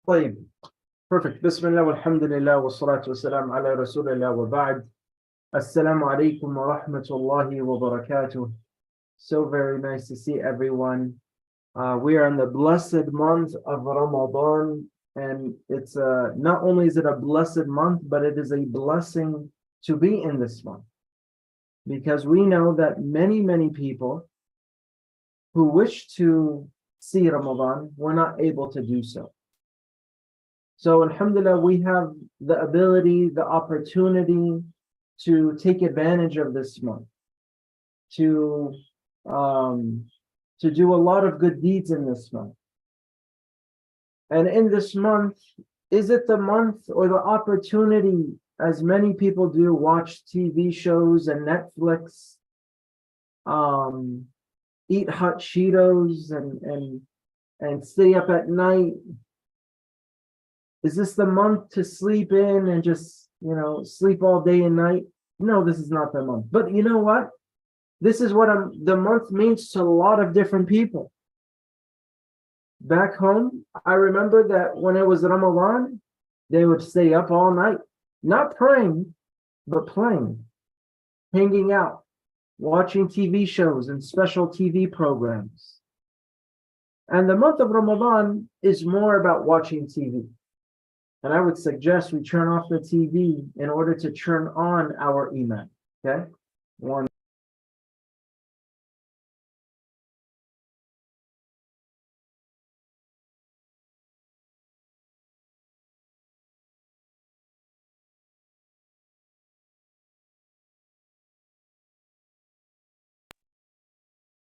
طيب. Perfect. Bismillah walhamdulillah wa salatu wa salam ala rasulillah wa ba'd. Assalamu alaikum wa rahmatullahi wa barakatuh. So very nice to see everyone. We are in the blessed month of Ramadan, and it's not only is it a blessed month, but it is a blessing to be in this month, because we know that many people who wish to see Ramadan were not able to do so. So alhamdulillah, we have the ability, the opportunity to take advantage of this month, to do a lot of good deeds in this month. And in this month, is it the month or the opportunity, as many people do, watch TV shows and Netflix, eat hot Cheetos and stay up at night? Is this the month to sleep in and just, sleep all day and night? No, this is not the month. But you know what? This is what the month means to a lot of different people. Back home, I remember that when it was Ramadan, they would stay up all night, not praying, but playing, hanging out, watching TV shows and special TV programs. And the month of Ramadan is more about watching TV. And I would suggest we turn off the TV in order to turn on our iman. Okay? One.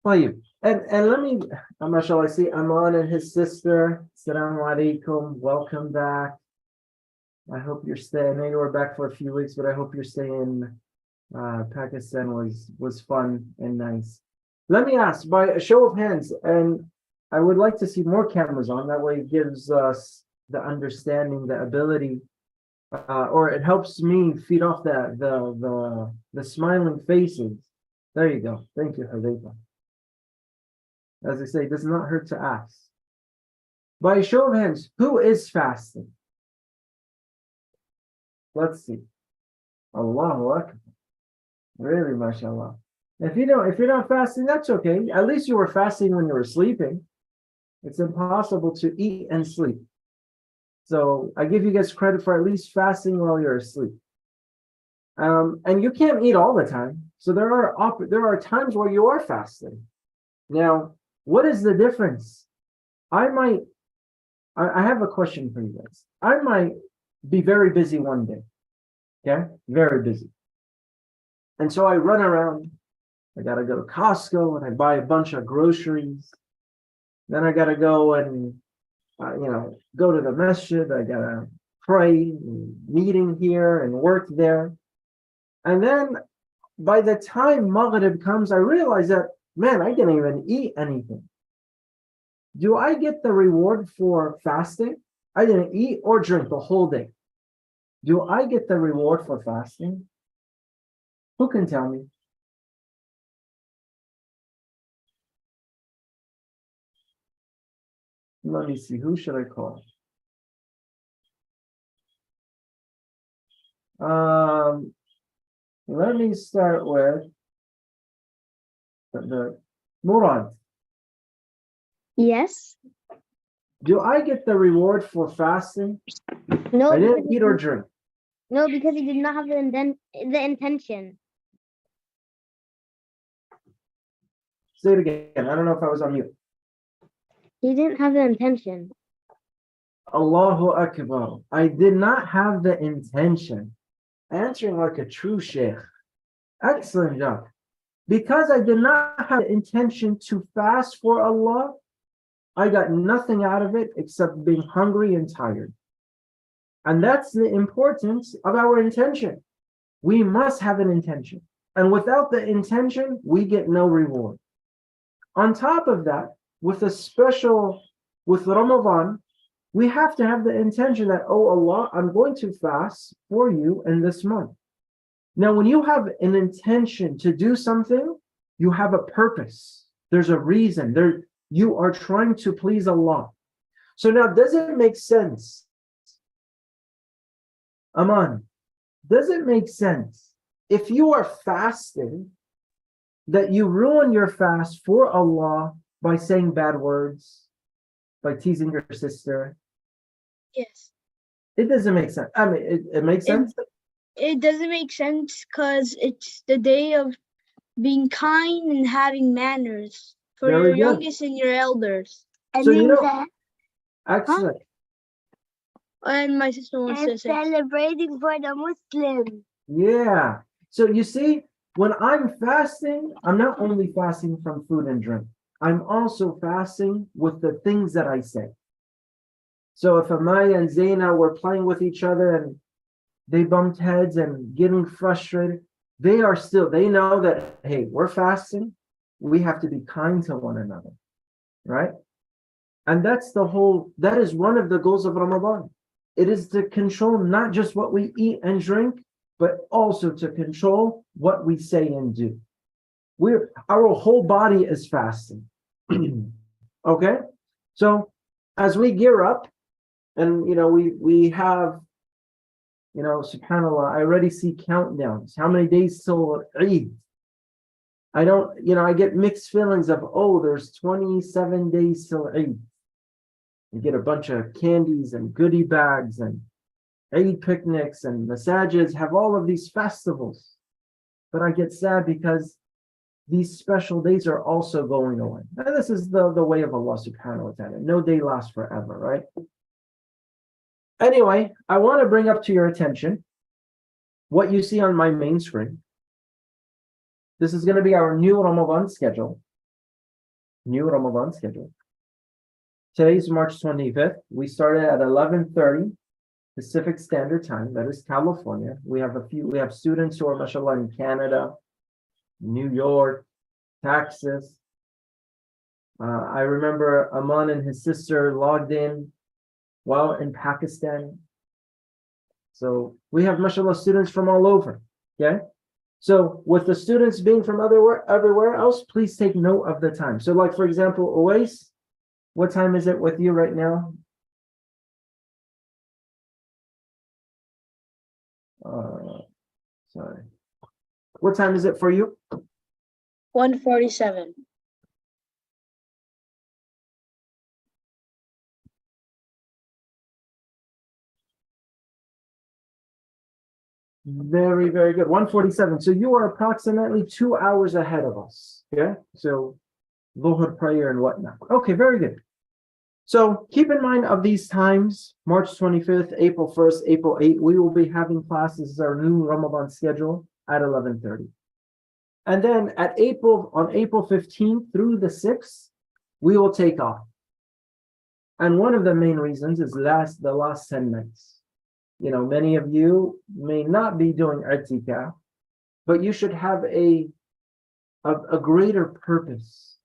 طيب. And let me, mashallah, I see Aman and his sister. Assalamu alaikum. Welcome back. I hope you're staying. I know you were back for a few weeks, but I hope you're staying. Pakistan was fun and nice. Let me ask, by a show of hands, and I would like to see more cameras on. That way, it gives us the understanding, the ability, or it helps me feed off the smiling faces. There you go. Thank you, Hudayfa. As I say, it does not hurt to ask. By a show of hands, who is fasting? Let's see. Allahu Akbar. Really, mashallah. If you're not fasting, that's okay. At least you were fasting when you were sleeping. It's impossible to eat and sleep. So I give you guys credit for at least fasting while you're asleep. And you can't eat all the time. So there are times where you are fasting. Now, what is the difference? I have a question for you guys. I might be very busy one day. Okay? Very busy. And so I run around. I got to go to Costco and I buy a bunch of groceries. Then I got to go and, go to the masjid. I got to pray, meeting here and work there. And then by the time Maghrib comes, I realize that, man, I didn't even eat anything. Do I get the reward for fasting? I didn't eat or drink the whole day. Do I get the reward for fasting? Who can tell me? Let me see. Who should I call? Let me start with the Murad. Yes. Do I get the reward for fasting? No. I didn't eat or drink. No, because he did not have the intention. Say it again. I don't know if I was on mute. He didn't have the intention. Allahu Akbar. I did not have the intention. Answering like a true sheikh. Excellent job. Because I did not have the intention to fast for Allah, I got nothing out of it except being hungry and tired. And that's the importance of our intention. We must have an intention. And without the intention, we get no reward. On top of that, with Ramadan, we have to have the intention that, oh Allah, I'm going to fast for you in this month. Now, when you have an intention to do something, you have a purpose. There's a reason. You are trying to please Allah. So now, does it make sense? Aman, does it make sense if you are fasting that you ruin your fast for Allah by saying bad words, by teasing your sister? Yes. It doesn't make sense. I mean, it makes sense. It doesn't make sense because it's the day of being kind and having manners for Very your good. youngest and your elders. And So you then know, that, excellent. And my sister wants to and say. celebrating for the Muslims. Yeah. So you see, when I'm fasting, I'm not only fasting from food and drink, I'm also fasting with the things that I say. So if Amaya and Zaina were playing with each other and they bumped heads and getting frustrated, they know that, hey, we're fasting. We have to be kind to one another, right? And that is one of the goals of Ramadan. It is to control not just what we eat and drink, but also to control what we say and do. Our whole body is fasting. Okay? So as we gear up, and we have, subhanAllah, I already see countdowns. How many days till Eid? I get mixed feelings of, there's 27 days till Eid. You get a bunch of candies and goodie bags and Eid picnics, and masajids have all of these festivals. But I get sad because these special days are also going away. And this is the way of Allah subhanahu wa ta'ala. No day lasts forever, right? Anyway, I want to bring up to your attention what you see on my main screen. This is going to be our new Ramadan schedule. Today's March 25th. We started at 11:30 Pacific Standard Time. That is California. We have students who are, mashallah, in Canada, New York, Texas. I remember Aman and his sister logged in while in Pakistan. So we have, mashallah, students from all over. Okay. So with the students being from everywhere else, please take note of the time. So like, for example, Uwais, what time is it with you right now? Sorry. What time is it for you? 1:47. Very, very good. 1:47. So you are approximately 2 hours ahead of us. Yeah. So Dhuhr prayer and whatnot. Okay, very good. So keep in mind of these times, March 25th, April 1st, April 8th, we will be having classes, our new Ramadan schedule at 11:30. And then on April 15th through the 6th, we will take off. And one of the main reasons is the last 10 nights. Many of you may not be doing i'tikaf, but you should have a greater purpose,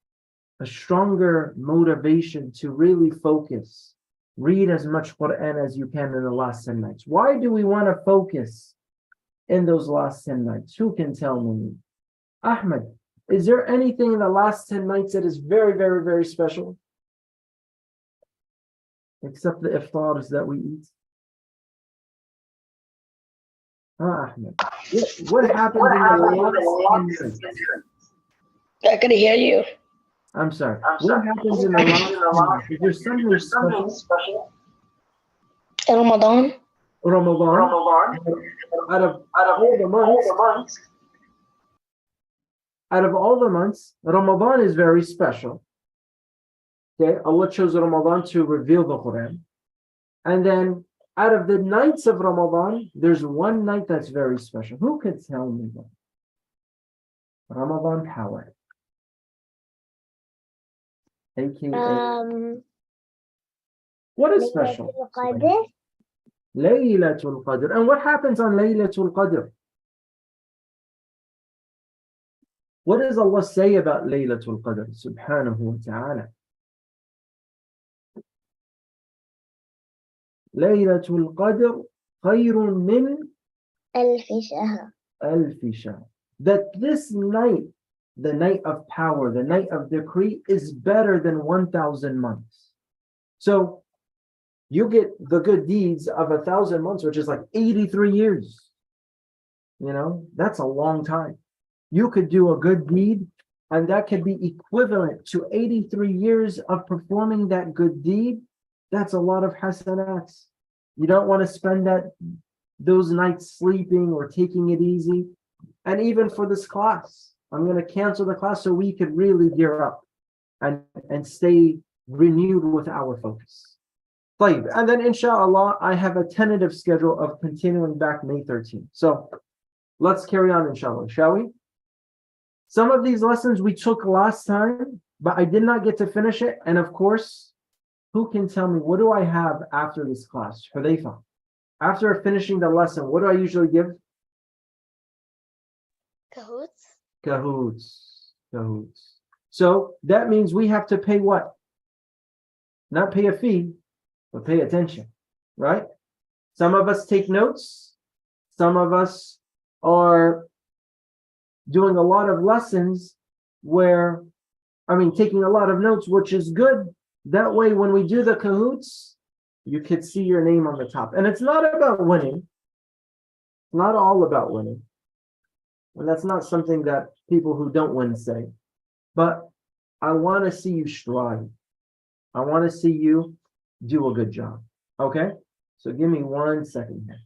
a stronger motivation to really focus. Read as much Quran as you can in the last 10 nights. Why do we want to focus in those last 10 nights? Who can tell me? Ahmed, is there anything in the last 10 nights that is very, very, very special? Except the iftars that we eat. Ahmed, what happens in the last 10 nights? I can hear you. I'm sorry. What happens in the last 10 nights? Is there something special? Ramadan. Ramadan. Out of all the months, Ramadan is very special. Okay, Allah chose Ramadan to reveal the Quran. And then out of the nights of Ramadan, there's one night that's very special. Who could tell me that? Ramadan power. AKA. What is special? Laylatul Qadr. And what happens on Laylatul Qadr? What does Allah say about Laylatul Qadr? Subhanahu wa ta'ala. Laylatul Qadr khayrun min alf shahr. That this night, the night of power, the night of decree, is better than 1,000 months. So You get the good deeds of 1,000 months, which is like 83 years. You know, that's a long time. You could do a good deed, and that could be equivalent to 83 years of performing that good deed. That's a lot of hasanats. You don't want to spend those nights sleeping or taking it easy. And even for this class, I'm going to cancel the class so we could really gear up and stay renewed with our focus. Fine. And then inshallah, I have a tentative schedule of continuing back May 13th. So let's carry on inshallah, shall we? Some of these lessons we took last time, but I did not get to finish it. And of course, who can tell me, what do I have after this class? Hudayfa. After finishing the lesson, what do I usually give? Cahoots. Cahoots. So that means we have to pay what? Not pay a fee, but pay attention, right? Some of us take notes. Some of us are doing a lot of lessons taking a lot of notes, which is good. That way, when we do the cahoots, you could see your name on the top. And it's not about winning. It's not all about winning. And that's not something that people who don't win say. But I want to see you strive. I want to see you do a good job. Okay? So give me 1 second here.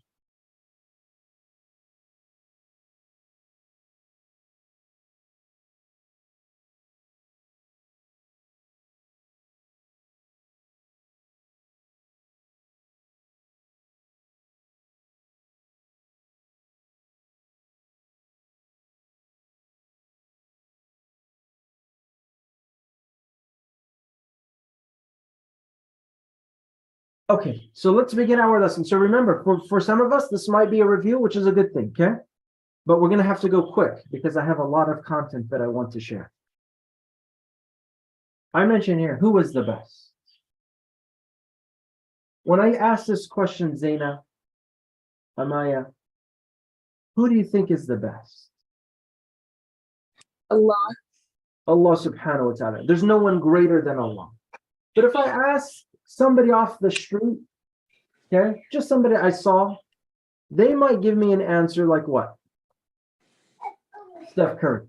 Okay, so let's begin our lesson. So remember, for some of us, this might be a review, which is a good thing, okay? But we're going to have to go quick because I have a lot of content that I want to share. I mentioned here, who is the best? When I ask this question, Zaina, Amaya, who do you think is the best? Allah. Allah subhanahu wa ta'ala. There's no one greater than Allah. But if I ask somebody off the street, okay, just somebody I saw, they might give me an answer like what? Steph Curry.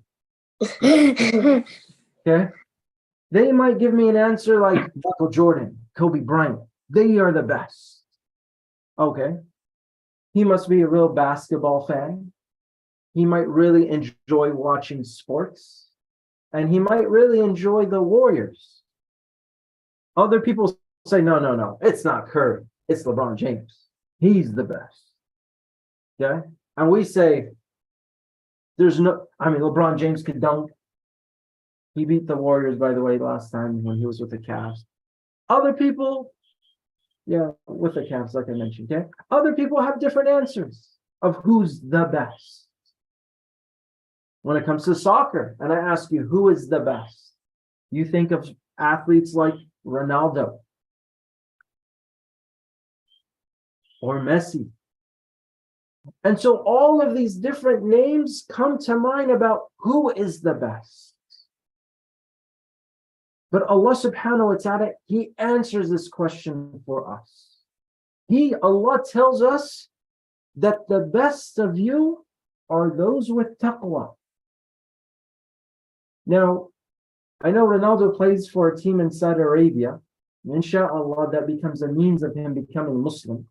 Okay? They might give me an answer like Michael Jordan, Kobe Bryant. They are the best. Okay. He must be a real basketball fan. He might really enjoy watching sports. And he might really enjoy the Warriors. Other people say, no, it's not Curry. It's LeBron James. He's the best. Okay? And we say, LeBron James can dunk. He beat the Warriors, by the way, last time when he was with the Cavs. Other people, with the Cavs, like I mentioned, okay? Other people have different answers of who's the best. When it comes to soccer, and I ask you, who is the best? You think of athletes like Ronaldo or Messi. And so all of these different names come to mind about who is the best. But Allah subhanahu wa ta'ala, He answers this question for us. Allah tells us that the best of you are those with taqwa. Now, I know Ronaldo plays for a team in Saudi Arabia. Inshallah, that becomes a means of him becoming Muslim.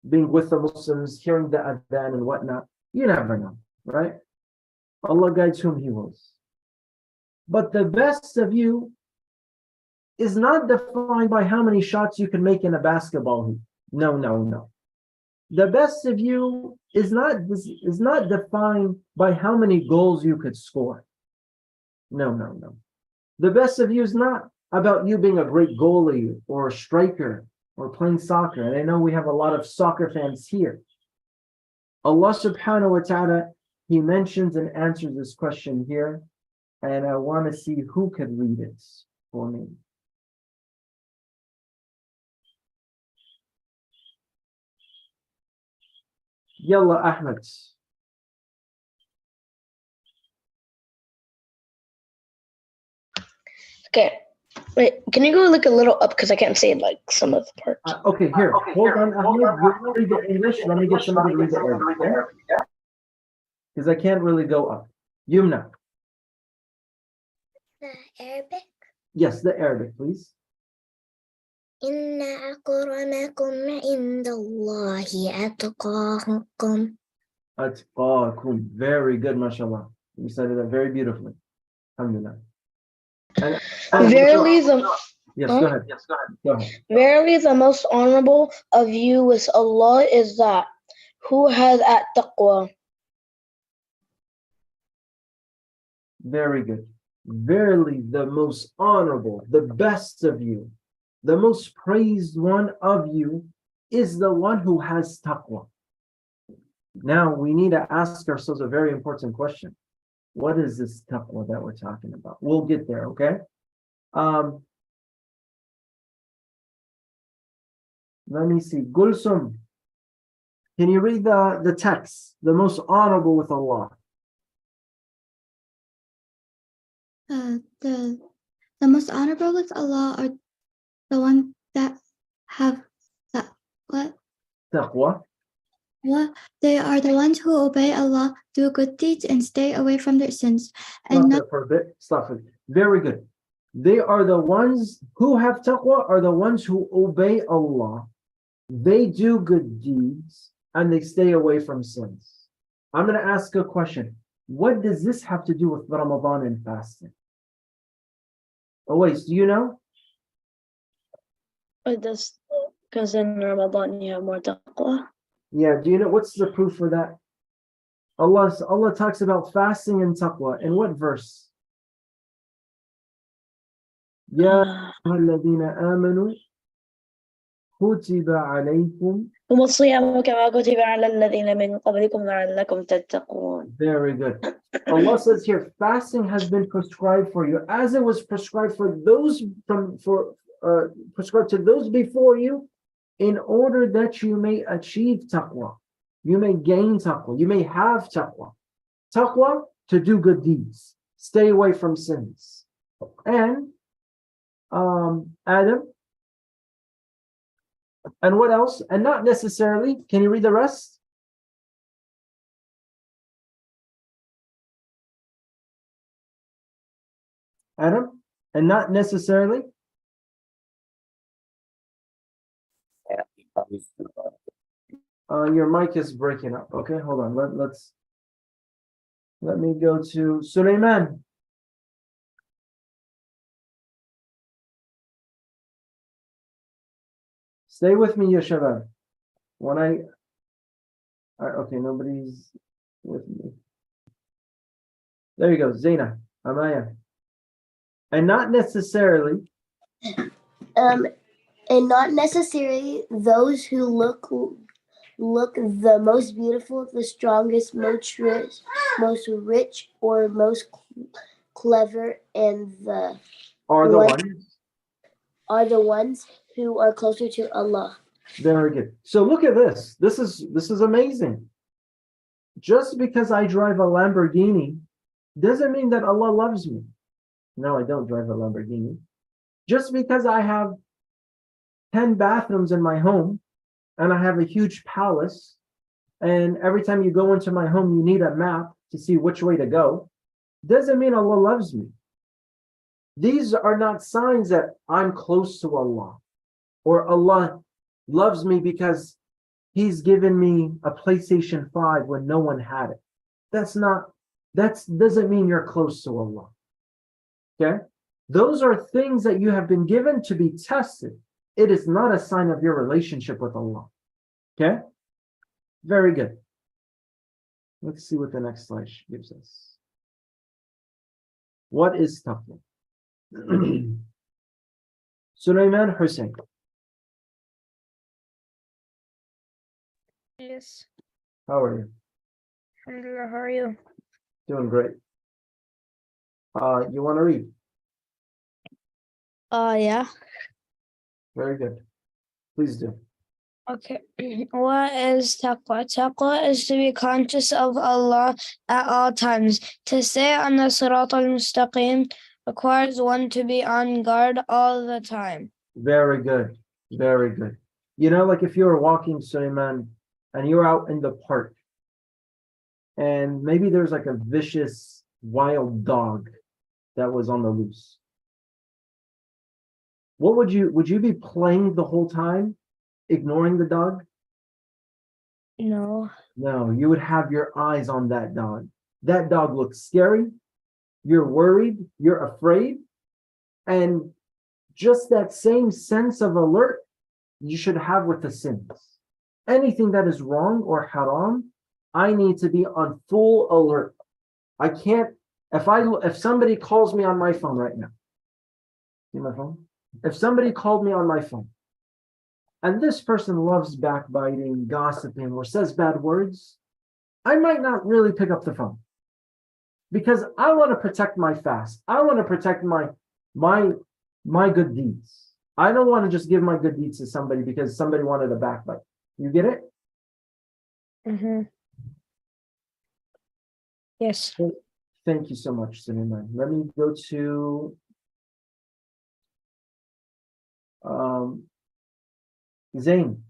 Being with the Muslims, hearing the adhan and whatnot. You never know, right? Allah guides whom He wills. But the best of you is not defined by how many shots you can make in a basketball hoop. No. The best of you is not defined by how many goals you could score. No. The best of you is not about you being a great goalie or a striker or playing soccer. And I know we have a lot of soccer fans here. Allah subhanahu wa ta'ala, He mentions and answers this question here. And I want to see who could read it for me. Yalla Ahmed. Okay. Wait, can you go like a little up because I can't see like some of the parts. Okay, here. Hold on, Ahmed. You read the English. Let me get somebody to read the Arabic, okay? Because I can't really go up. Yumna. The Arabic. Yes, the Arabic, please. Inna akramakum indallahi atqakum. Atqakum. Very good, mashallah. You said that very beautifully. Alhamdulillah. And, Verily the yes, Huh? go ahead. Go ahead. verily the most honorable of you with Allah is that who has at taqwa. Very good. Verily, the most honorable, the best of you, the most praised one of you is the one who has taqwa. Now, we need to ask ourselves a very important question. What is this taqwa that we're talking about? We'll get there, okay? Let me see. Gulsum, can you read the text? The most honorable with Allah. The most honorable with Allah are the ones that have that Taqwa. they are the ones who obey Allah, do good deeds, and stay away from their sins, and Stop not there for a bit. Stop it. Very good. They are the ones who have taqwa, are the ones who obey Allah. They do good deeds and they stay away from sins. I'm going to ask a question. What does this have to do with Ramadan and fasting? Oh, wait, do you know? It does, because in Ramadan you have more taqwa. Yeah, do you know what's the proof for that? Allah talks about fasting and taqwa. In what verse? Ya ayyuhalladhina amanu kutiba alaykum. وَالصِّيَامُ كَمَا كُتِبَ عَلَى الَّذِينَ مِنْ قَبْلِكُمْ لَعَلَّكُمْ تَتَّقُونَ. Very good. Allah says here, fasting has been prescribed for you, as it was prescribed for those prescribed to those before you, in order that you may achieve taqwa, you may gain taqwa, you may have taqwa. Taqwa, to do good deeds, stay away from sins. And Adam. And what else? And not necessarily. Can you read the rest? Adam? And not necessarily. Your mic is breaking up. Okay, hold on. Let me go to Sulaiman. Stay with me, Yashabab. Okay, nobody's with me. There you go, Zaina, Amaya. And not necessarily. And not necessarily those who look the most beautiful, the strongest, most rich, or most clever, and Are the ones who are closer to Allah. Very good. So look at this. This is amazing. Just because I drive a Lamborghini doesn't mean that Allah loves me. No, I don't drive a Lamborghini. Just because I have 10 bathrooms in my home and I have a huge palace, and every time you go into my home, you need a map to see which way to go, doesn't mean Allah loves me. These are not signs that I'm close to Allah, or Allah loves me because He's given me a PlayStation 5 when no one had it. That doesn't mean you're close to Allah. Okay? Those are things that you have been given to be tested. It is not a sign of your relationship with Allah. Okay? Very good. Let's see what the next slide gives us. What is taqwa? Sulaiman Hussein. Yes. How are you? Alhamdulillah, how are you? Doing great. You want to read? Yeah. Very good. Please do. Okay. What is taqwa? Taqwa is to be conscious of Allah at all times, to stay on the Sirat al-Mustaqim, requires one to be on guard all the time. Very good. Very good. You know, like if you were walking, Suleiman, and you're out in the park, and maybe there's like a vicious wild dog that was on the loose. What would you be playing the whole time, ignoring the dog? No. No, you would have your eyes on that dog. That dog looks scary. You're worried, you're afraid, and just that same sense of alert you should have with the sins. Anything that is wrong or haram, I need to be on full alert. I can't, if somebody calls me on my phone right now, see my phone? If somebody called me on my phone, and this person loves backbiting, gossiping, or says bad words, I might not really pick up the phone. Because I want to protect my fast. I want to protect my good deeds. I don't want to just give my good deeds to somebody because somebody wanted a backbite. You get it? Mm-hmm. Yes. Thank you so much, Suleiman. Let me go to Zain.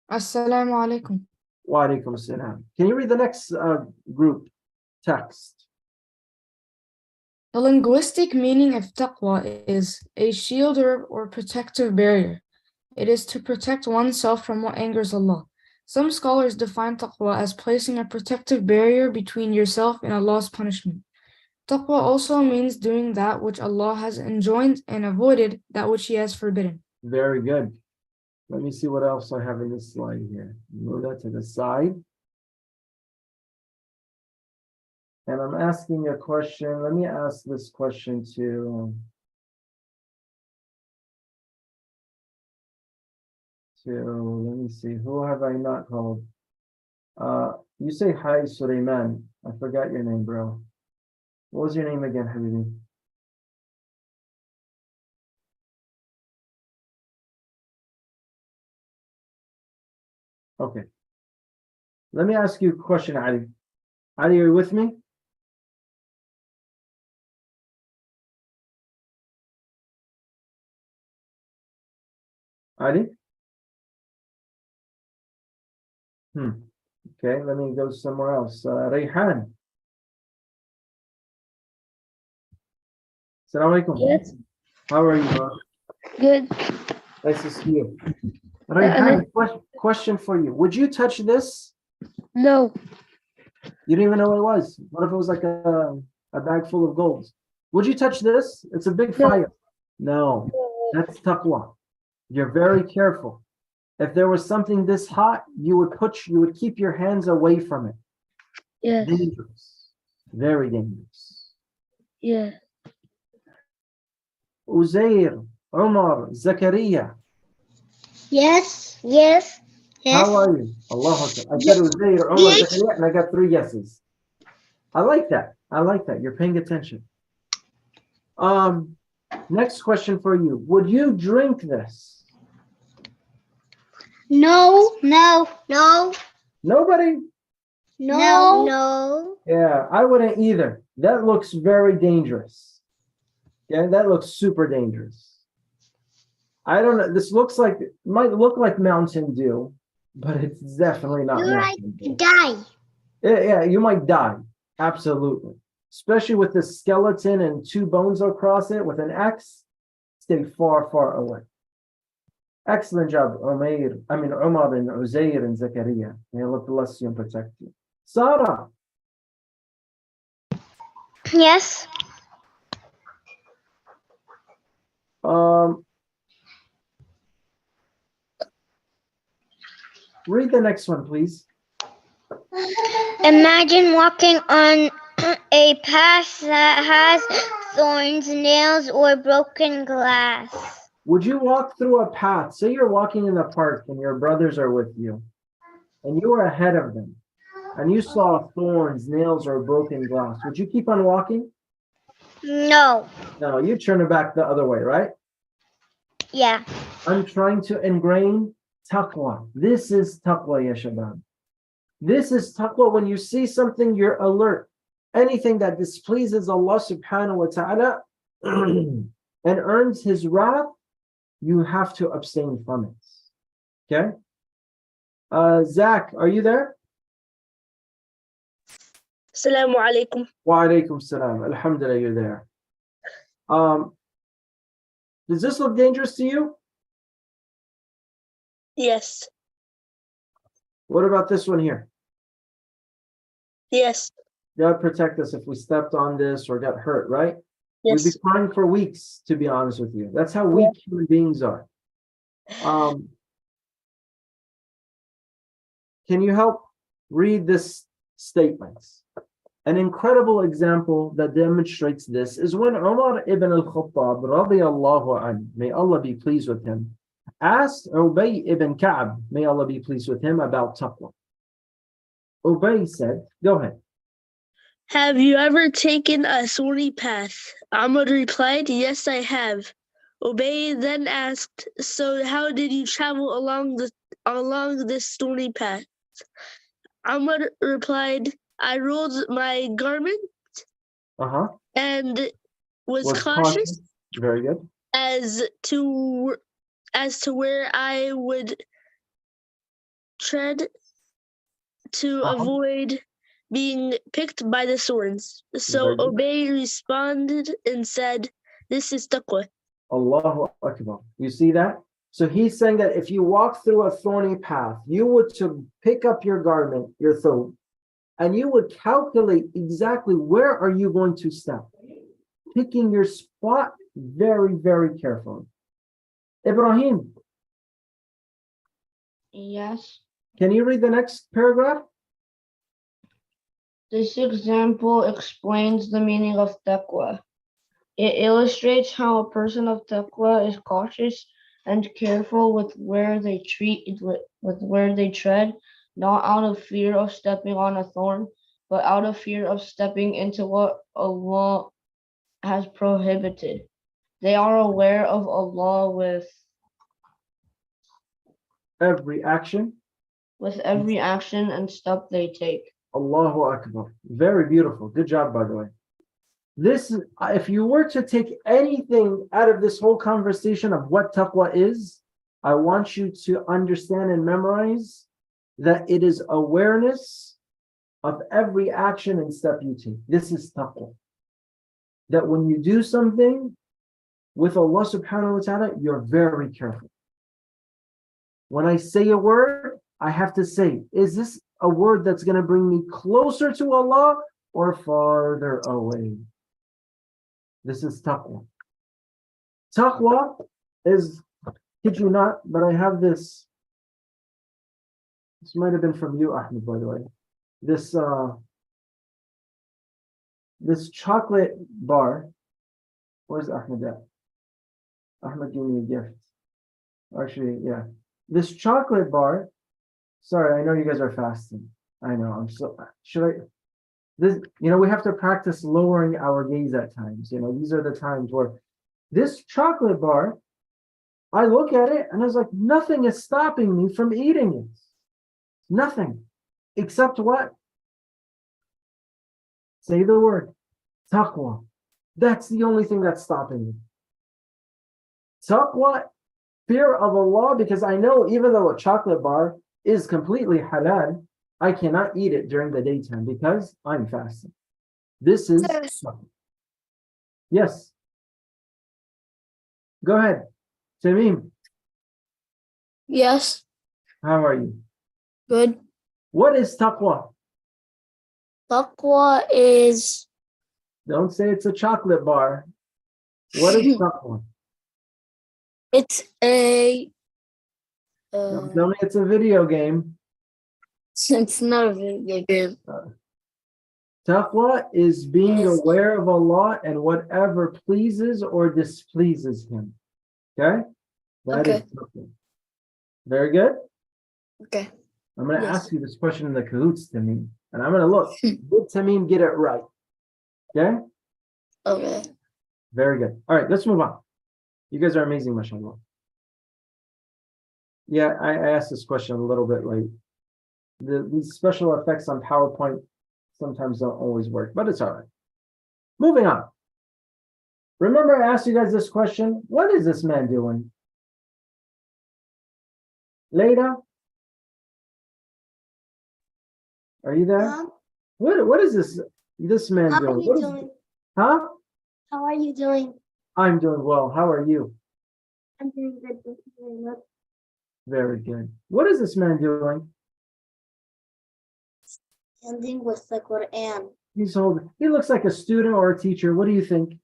Assalamu alaikum. Wa alaikum salam. Can you read the next group text? The linguistic meaning of taqwa is a shield or protective barrier. It is to protect oneself from what angers Allah. Some scholars define taqwa as placing a protective barrier between yourself and Allah's punishment. Taqwa also means doing that which Allah has enjoined and avoided that which He has forbidden. Very good. Let me see what else I have in this slide here. Move that to the side. And I'm asking a question. Let me ask this question to let me see, who have I not called? You say hi, Suleiman. I forgot your name, bro. What was your name again, Habibi? Okay. Let me ask you a question, Ali. Ali, are you with me? Ali? Okay, let me go somewhere else. Rayhan. Assalamu alaikum. Yes. How are you, bro? Good. Nice to see you. Rayhan, question for you. Would you touch this? No. You didn't even know what it was. What if it was like a bag full of gold? Would you touch this? It's a big fire. No, that's taqwa. You're very careful. If there was something this hot, you would keep your hands away from it. Yes. Dangerous. Very dangerous. Yeah. Uzair, Umar, Zakaria. Yes, yes, yes. How are you? Allah Akbar. I said Uzair, Umar, Zakaria, and I got 3 yeses. I like that. I like that. You're paying attention. Next question for you. Would you drink this? No, no, no, Nobody? no, no. Yeah, I wouldn't either. That looks very dangerous. Yeah, that looks super dangerous. I don't know. This might look like Mountain Dew, but it's definitely not You're Mountain Dew. Die. Yeah, you might die. Absolutely. Especially with the skeleton and 2 bones across it with an X. Stay far, far away. Excellent job, Umar and Uzair and Zakaria. May Allah bless you and protect you. Sarah. Yes. Read the next one, please. Imagine walking on a path that has thorns, nails, or broken glass. Would you walk through a path? Say you're walking in the park and your brothers are with you, and you were ahead of them, and you saw thorns, nails, or broken glass. Would you keep on walking? No. No, you turn it back the other way, right? Yeah. I'm trying to ingrain taqwa. This is taqwa, ya shabab. This is taqwa. When you see something, you're alert. anything that displeases Allah subhanahu wa ta'ala and earns his wrath, you have to abstain from it. Okay? Zach, are you there? Assalamu alaikum. Wa alaikum salam. Alhamdulillah, you're there. Does this look dangerous to you? Yes. What about this one here? Yes. God protect us if we stepped on this or got hurt, right? Yes. We'd be crying for weeks, to be honest with you. That's how weak human beings are. Can you help read this statement? An incredible example that demonstrates this is when Umar ibn al-Khattab radiyallahu anhu, may Allah be pleased with him, asked Ubay ibn Ka'b, may Allah be pleased with him, about taqwa. Ubay said, go ahead. Have you ever taken a thorny path? Amr replied, yes, I have. Ubay then asked, so how did you travel along this thorny path? Amr replied, I rolled my garment and was cautious Very good. as to where I would tread to avoid being picked by the thorns. So Ubay responded and said, this is taqwa. Allahu Akbar. You see that? So he's saying that if you walk through a thorny path, you would to pick up your garment, your thobe, and you would calculate exactly where are you going to step, picking your spot very, very carefully. Ibrahim. Yes. Can you read the next paragraph? This example explains the meaning of taqwa. It illustrates how a person of taqwa is cautious and careful with where they tread, not out of fear of stepping on a thorn, but out of fear of stepping into what Allah has prohibited. They are aware of Allah with every action and step they take. Allahu Akbar. Very beautiful. Good job, by the way. This, if you were to take anything out of this whole conversation of what taqwa is, I want you to understand and memorize that it is awareness of every action and step you take. This is taqwa. That when you do something with Allah subhanahu wa ta'ala, you're very careful. When I say a word, I have to say, is this a word that's going to bring me closer to Allah or farther away? This is taqwa. Taqwa is, kid you not, but I have this. This might have been from you, Ahmed, by the way. This chocolate bar. Where's Ahmed at? Ahmed gave me a gift. Actually, yeah. This chocolate bar. Sorry, I know you guys are fasting. I know. We have to practice lowering our gaze at times. These are the times where this chocolate bar, I look at it and I was like, nothing is stopping me from eating it. Nothing. Except what? Say the word. Taqwa. That's the only thing that's stopping me. Taqwa, fear of Allah, because I know even though a chocolate bar is completely halal, I cannot eat it during the daytime because I'm fasting. This is yes. Go ahead, Tamim. Yes. How are you? Good. What is taqwa? Taqwa is. Don't say it's a chocolate bar. What is taqwa? It's a. Don't tell me it's a video game. It's not a video game. Taqwa is being aware of Allah and whatever pleases or displeases Him. Okay? That is taqwa. Very good? Okay. I'm going to ask you this question in the cahoots, Tamim. And I'm going to look. Did Tamim get it right? Okay? Okay. Very good. All right, let's move on. You guys are amazing, mashallah. Yeah, I asked this question a little bit late. These special effects on PowerPoint sometimes don't always work, but it's all right. Moving on. Remember I asked you guys this question. What is this man doing? Leda? Are you there? Mom, What is this man how doing? are you What is- doing? Huh? How are you doing? I'm doing well. How are you? I'm doing good. Thank you very much. Very good. What is this man doing? Ending with the Quran. He looks like a student or a teacher. What do you think?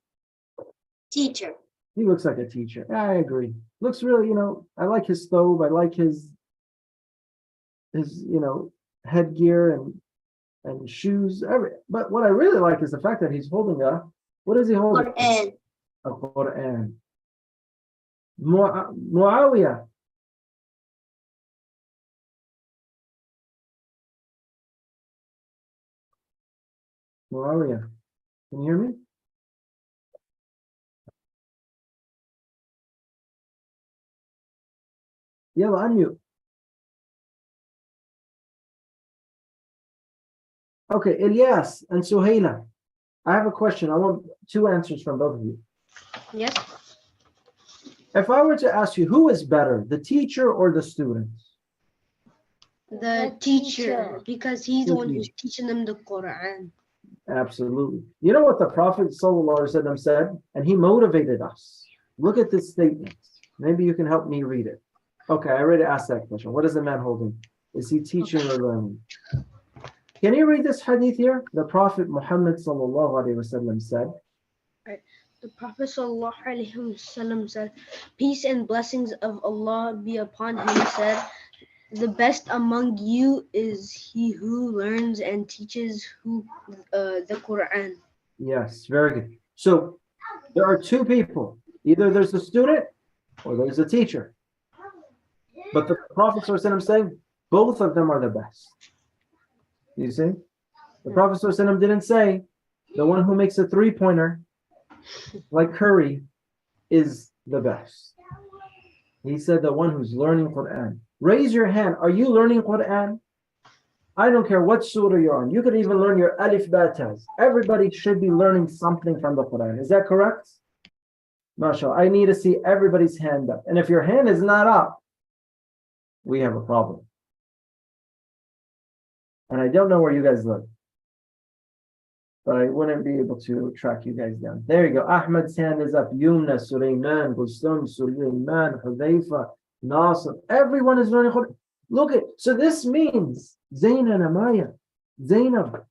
Teacher. He looks like a teacher. I agree. Looks really, I like his thobe. I like his headgear and shoes. But what I really like is the fact that he's holding what is he holding? Quran. A Quran. Muawiyah. Muawiyah. Can you hear me? Yalla, unmute. Okay, Ilyas and Suhaila. I have a question. I want 2 answers from both of you. Yes. If I were to ask you, who is better, the teacher or the student? The teacher, because he's the one who's teaching them the Quran. Absolutely. You know what the Prophet ﷺ said? And he motivated us. Look at this statement. Maybe you can help me read it. Okay, I already asked that question. What is the man holding? Is he teaching or learning? Can you read this hadith here? The Prophet Muhammad ﷺ said, The Prophet ﷺ said, peace and blessings of Allah be upon him, said, the best among you is he who learns and teaches the Quran. yes, very good. So there are 2 people. Either there's a student or there's a teacher. But the Prophet ﷺ saying both of them are the best. You see? The Prophet ﷺ didn't say the one who makes a 3-pointer like Curry is the best. He said the one who's learning Quran. Raise your hand. Are you learning Quran? I don't care what surah you're on. You could even learn your alif batas. Everybody should be learning something from the Quran. Is that correct? MashaAllah. I need to see everybody's hand up. And if your hand is not up, we have a problem. And I don't know where you guys live, but I wouldn't be able to track you guys down. There you go. Ahmed's hand is up. Yumna, Sulaiman, Gustam, Sulaiman, Hudayfa, Nasr. Everyone is learning Quran. Look at, so this means Zainab and Amaya, Zainab,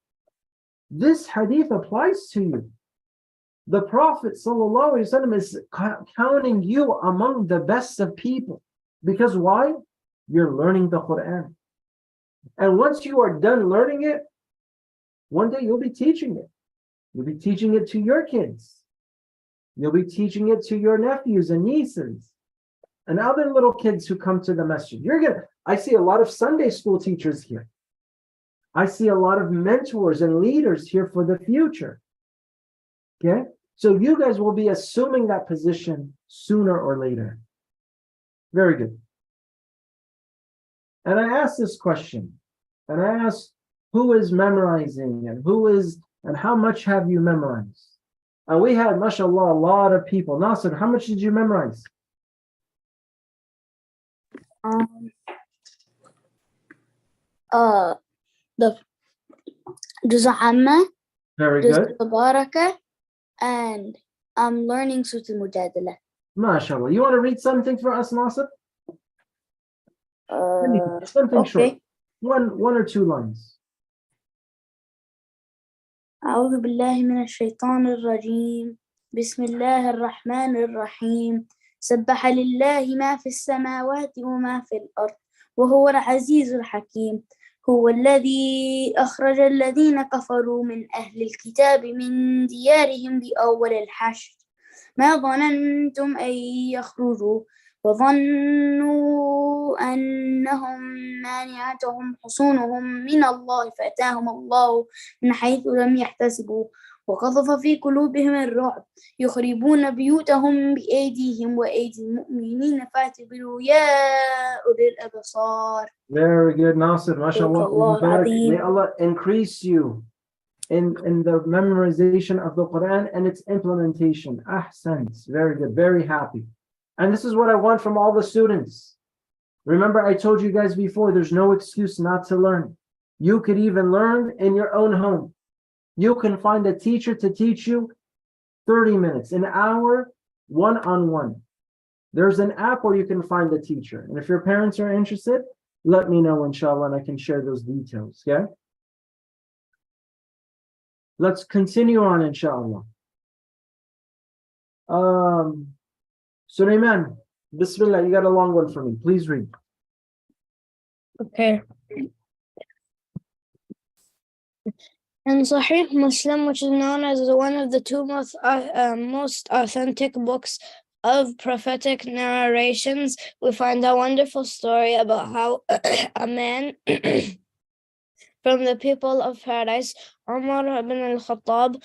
this hadith applies to you. The Prophet ﷺ is counting you among the best of people. Because why? You're learning the Quran. And once you are done learning it, one day you'll be teaching it. You'll be teaching it to your kids. You'll be teaching it to your nephews and nieces and other little kids who come to the masjid. I see a lot of Sunday school teachers here. I see a lot of mentors and leaders here for the future. Okay? So you guys will be assuming that position sooner or later. Very good. And I asked this question, and I asked who is memorizing and how much have you memorized? And we had, mashallah, a lot of people. Nasir, how much did you memorize? The Juz Amma, Very Juz good. Tabaraka, and I'm learning Surah Al-Mujadala. MashaAllah. You want to read something for us, Nasir? Something okay. short. One or 2 lines. أعوذ بالله من الشيطان الرجيم بسم الله الرحمن الرحيم سبح لله ما في السماوات وما في الأرض وهو العزيز الحكيم هو الذي أخرج الذين كفروا من أهل الكتاب من ديارهم بأول الحشر ما ظننتم أن يخرجوا وظنوا أنهم مانعتهم حصونهم من الله فأتاهم الله من حيث لم يحتسبوا وقذف في قلوبهم الرعب يخربون بيوتهم بأيديهم وأيدي المؤمنين فاعتبروا يا أولي الأبصار. Very good, Nasir. MashaAllah. May Allah increase you in the memorization of the Quran and its implementation. Ahsans, very good, very happy. And this is what I want from all the students. Remember, I told you guys before, there's no excuse not to learn. You could even learn in your own home. You can find a teacher to teach you 30 minutes, an hour, one-on-one. There's an app where you can find a teacher. And if your parents are interested, let me know, inshallah, and I can share those details, okay? Let's continue on, inshallah. Sulaiman, Bismillah, you got a long one for me. Please read. Okay. In Sahih Muslim, which is known as one of the two most authentic books of prophetic narrations, we find a wonderful story about how a man from the people of paradise, Umar ibn al-Khattab,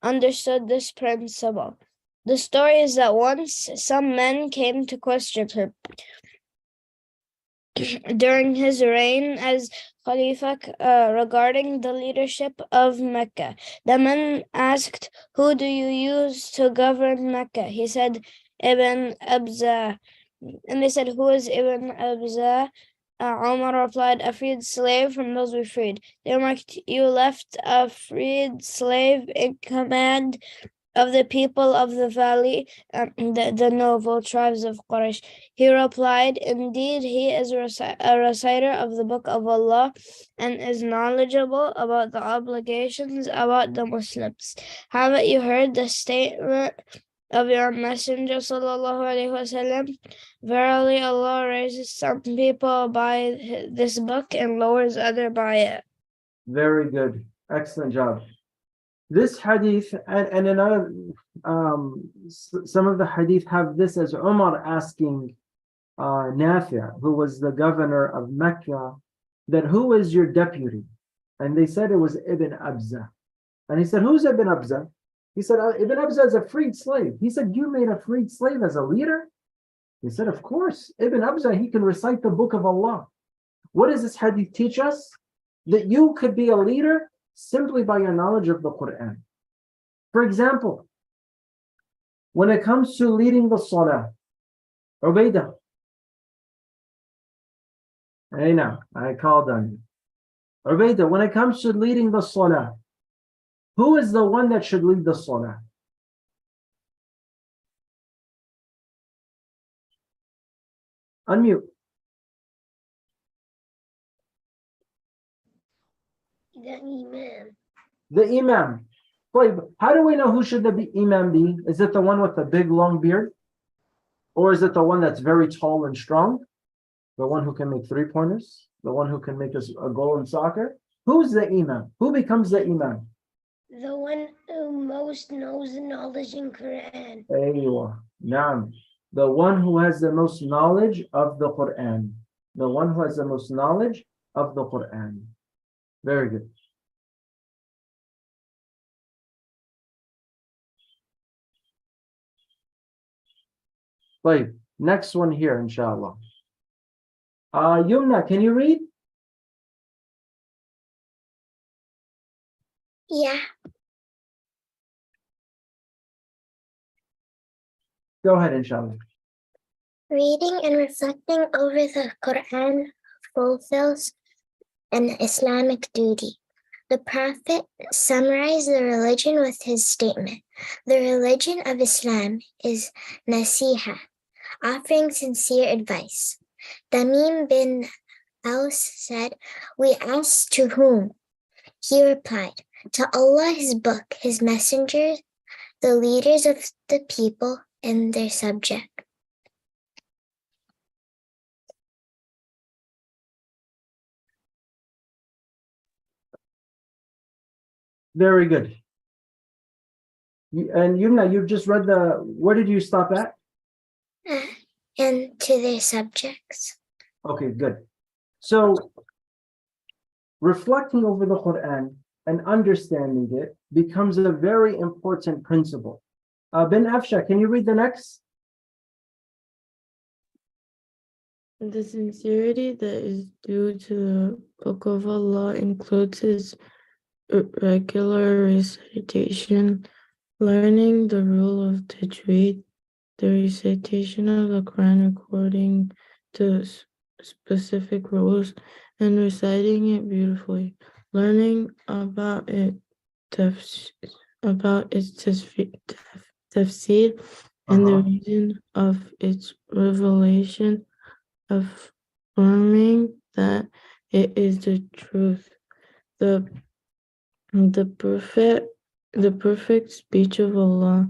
understood this principle. The story is that once some men came to question him during his reign as Khalifa regarding the leadership of Mecca. The men asked, "Who do you use to govern Mecca?" He said, "Ibn Abza." And they said, "Who is Ibn Abza?" Umar replied, "A freed slave from those we freed." They remarked, "You left a freed slave in command of the people of the valley, the noble tribes of Quraysh." He replied, "Indeed, he is a reciter of the Book of Allah and is knowledgeable about the obligations about the Muslims. Haven't you heard the statement of your Messenger sallallahu alaihi wasallam? Verily, Allah raises some people by this book and lowers others by it." Very good. Excellent job. This hadith and another, some of the hadith have this as Umar asking Nafi', who was the governor of Mecca, that who is your deputy? And they said it was Ibn Abza. And he said, "Who's Ibn Abza?" He said, "Ibn Abza is a freed slave." He said, "You made a freed slave as a leader?" He said, "Of course. Ibn Abza, he can recite the Book of Allah." What does this hadith teach us? That you could be a leader simply by your knowledge of the Quran. For example, when it comes to leading the Salah, Ubaidah. Hey now, I called on you. Ubaidah, when it comes to leading the Salah, who is the one that should lead the Salah? Unmute. The Imam. The Imam. Wait, how do we know who should the Imam be? Is it the one with the big long beard? Or is it the one that's very tall and strong? The one who can make three-pointers? The one who can make a goal in soccer? Who's the Imam? Who becomes the Imam? The one who most knows the knowledge in Quran. Aywa. Naam. The one who has the most knowledge of the Quran. The one who has the most knowledge of the Quran. Very good. Right. Next one here, inshallah. Yumna, can you read? Yeah. Go ahead, inshallah. Reading and reflecting over the Quran fulfills an Islamic duty. The Prophet summarized the religion with his statement: "The religion of Islam is nasiha," offering sincere advice. Tamim bin Aus said, "We asked, to whom?" He replied, "To Allah, His book, His messengers, the leaders of the people, and their subjects." Very good. And Yumna, you've just read where did you stop at? And to their subjects. Okay, good. So, reflecting over the Quran and understanding it becomes a very important principle. Bin Afsha, can you read the next? The sincerity that is due to the Book of Allah includes His regular recitation, learning the rule of tajweed, the recitation of the Quran according to specific rules, and reciting it beautifully, learning about its tafsir and the reason of its revelation, affirming that it is the truth, the perfect speech of Allah,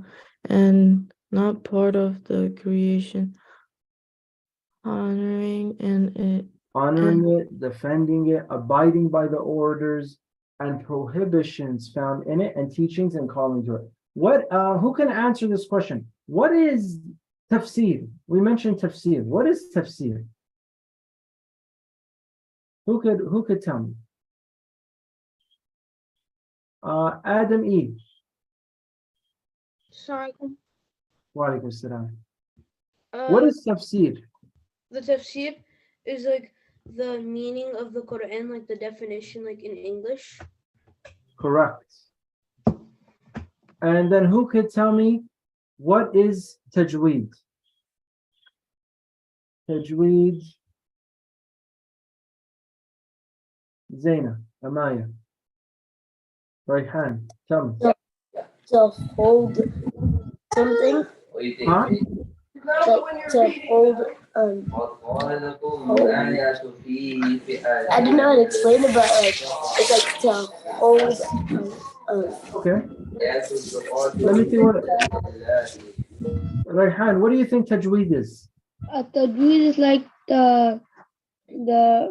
and not part of the creation, honoring it, defending it, abiding by the orders and prohibitions found in it, and teachings and calling to it. Who can answer this question? What is tafsir? We mentioned tafsir. What is tafsir? Who could tell me? Adam E. Sorry. Wa alaikum salam. What is tafsir? The tafsir is like the meaning of the Quran, like the definition, like in English. Correct. And then who could tell me what is tajweed? Tajweed. Zaina, Amaya, Rayhan, tell me. To hold something. Huh? To hold I don't know how to explain it, but like it's like to hold Okay. Let me see what Rayhan, what do you think tajweed is? Tajweed is like the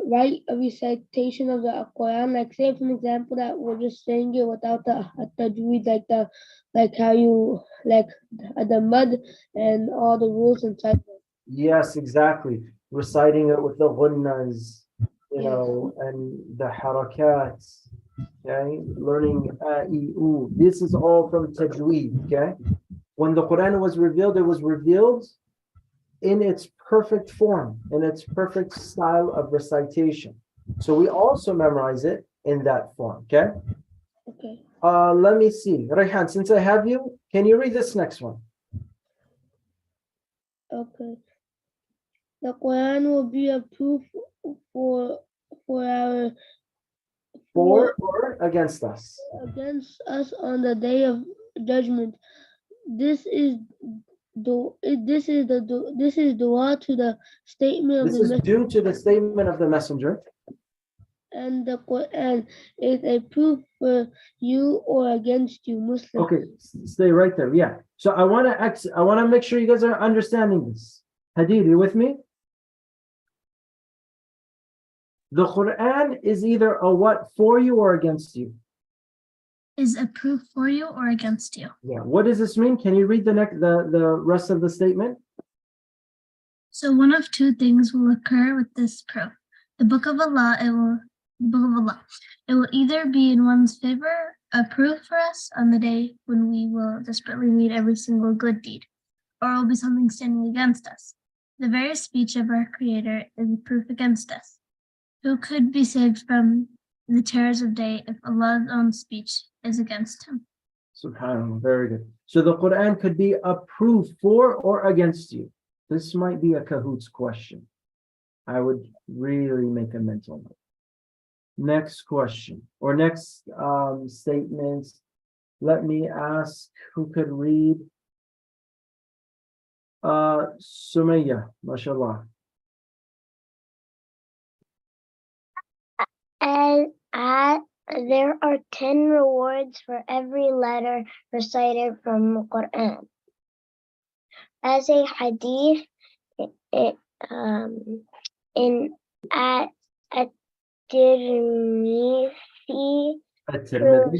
right recitation of the Quran. Like say for example that we're just saying it without the tajweed, like how you like the mud and all the rules inside. Yes, exactly. Reciting it with the ghunnas, and the harakats. Okay, learning a-e-u. This is all from tajweed. Okay, when the Quran was revealed, it was revealed in its perfect form, in its perfect style of recitation. So we also memorize it in that form. Okay. Okay. Let me see, Rayhan. Since I have you, can you read this next one? Okay. The Quran will be a proof for our For or against us? against us on the day of judgment. This is dua to the statement of This the is messenger, due to the statement of the messenger. and the Quran is a proof for you or against you, Muslim. Okay, stay right there. Yeah. So I want to make sure you guys are understanding this. Hadid, you with me? The Quran is either a what for you or against you? Is a proof for you or against you. Yeah. What does this mean? Can you read the rest of the statement? So one of two things will occur with this proof. The book of Allah, it will either be in one's favor, a proof for us on the day when we will desperately need every single good deed, or it will be something standing against us. The very speech of our Creator is a proof against us. Who could be saved from the terrors of day if Allah's own speech is against him? SubhanAllah, very good. So the Quran could be a proof for or against you. This might be a cahoots question. I would really make a mental note. Next question or next statements. Let me ask who could read. Sumaya, mashallah. There are 10 rewards for every letter recited from the Quran. As a hadith, in At-Tirmidhi,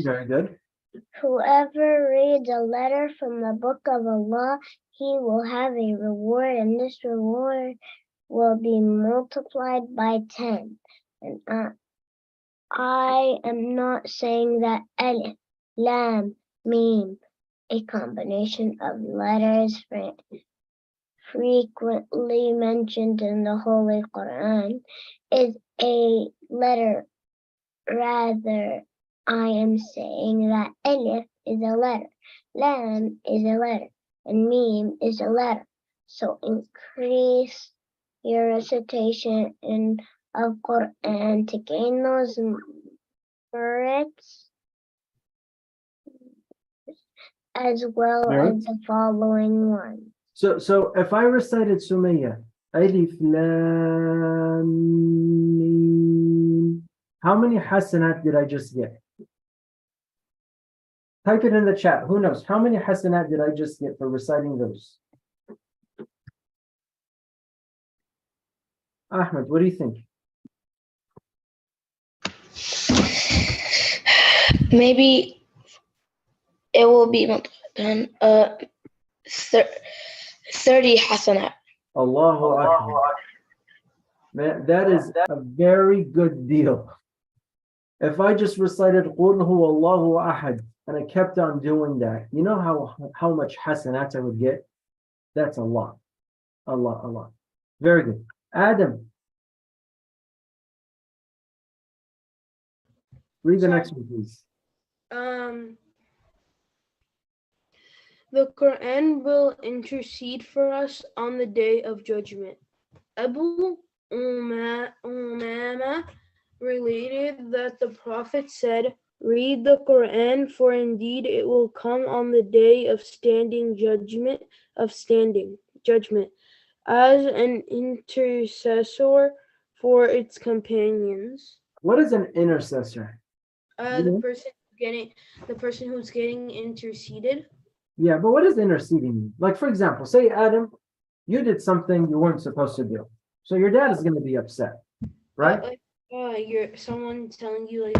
very good. Whoever reads a letter from the book of Allah, he will have a reward, and this reward will be multiplied by 10. And I am not saying that alif, lam, mim, a combination of letters frequently mentioned in the Holy Quran, is a letter. Rather, I am saying that Alif is a letter, Lam is a letter, and Mim is a letter. So increase your recitation of Quran to gain those merits as well as the following one. So if I recited Sumaya, Alif Lam Mim, how many hasanat did I just get? Type it in the chat. Who knows? How many hasanat did I just get for reciting those? Ahmed, what do you think? Maybe it will be 30 hasanat. Allahu Akbar. Man, that is a very good deal. If I just recited Qul Huwa Allahu Ahad and I kept on doing that, you know how much hasanat I would get? That's a lot. A lot. Very good. Adam. Read the next one, please. The Quran will intercede for us on the day of judgment. Abu Umama related that the Prophet said, "Read the Quran, for indeed it will come on the day of judgment, as an intercessor for its companions." What is an intercessor? The person who's getting interceded. Yeah, but what does interceding mean? Like, for example, say, Adam, you did something you weren't supposed to do. So your dad is going to be upset, right? You're someone telling you,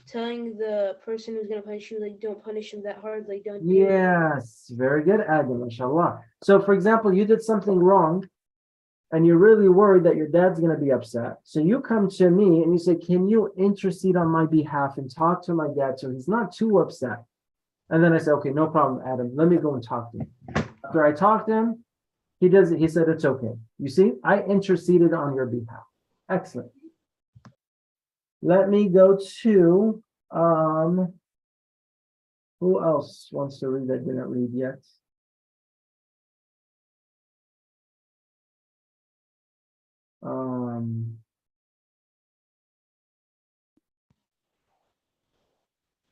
telling the person who's going to punish you, don't punish him that hard, don't. Yes, very good, Adam, mashallah. So, for example, you did something wrong and you're really worried that your dad's going to be upset. So you come to me and you say, can you intercede on my behalf and talk to my dad so he's not too upset? And then I say, okay, no problem, Adam. Let me go and talk to him. After I talked to him, he said, it's okay. You see, I interceded on your behalf. Excellent. Let me go to, who else wants to read that didn't read yet?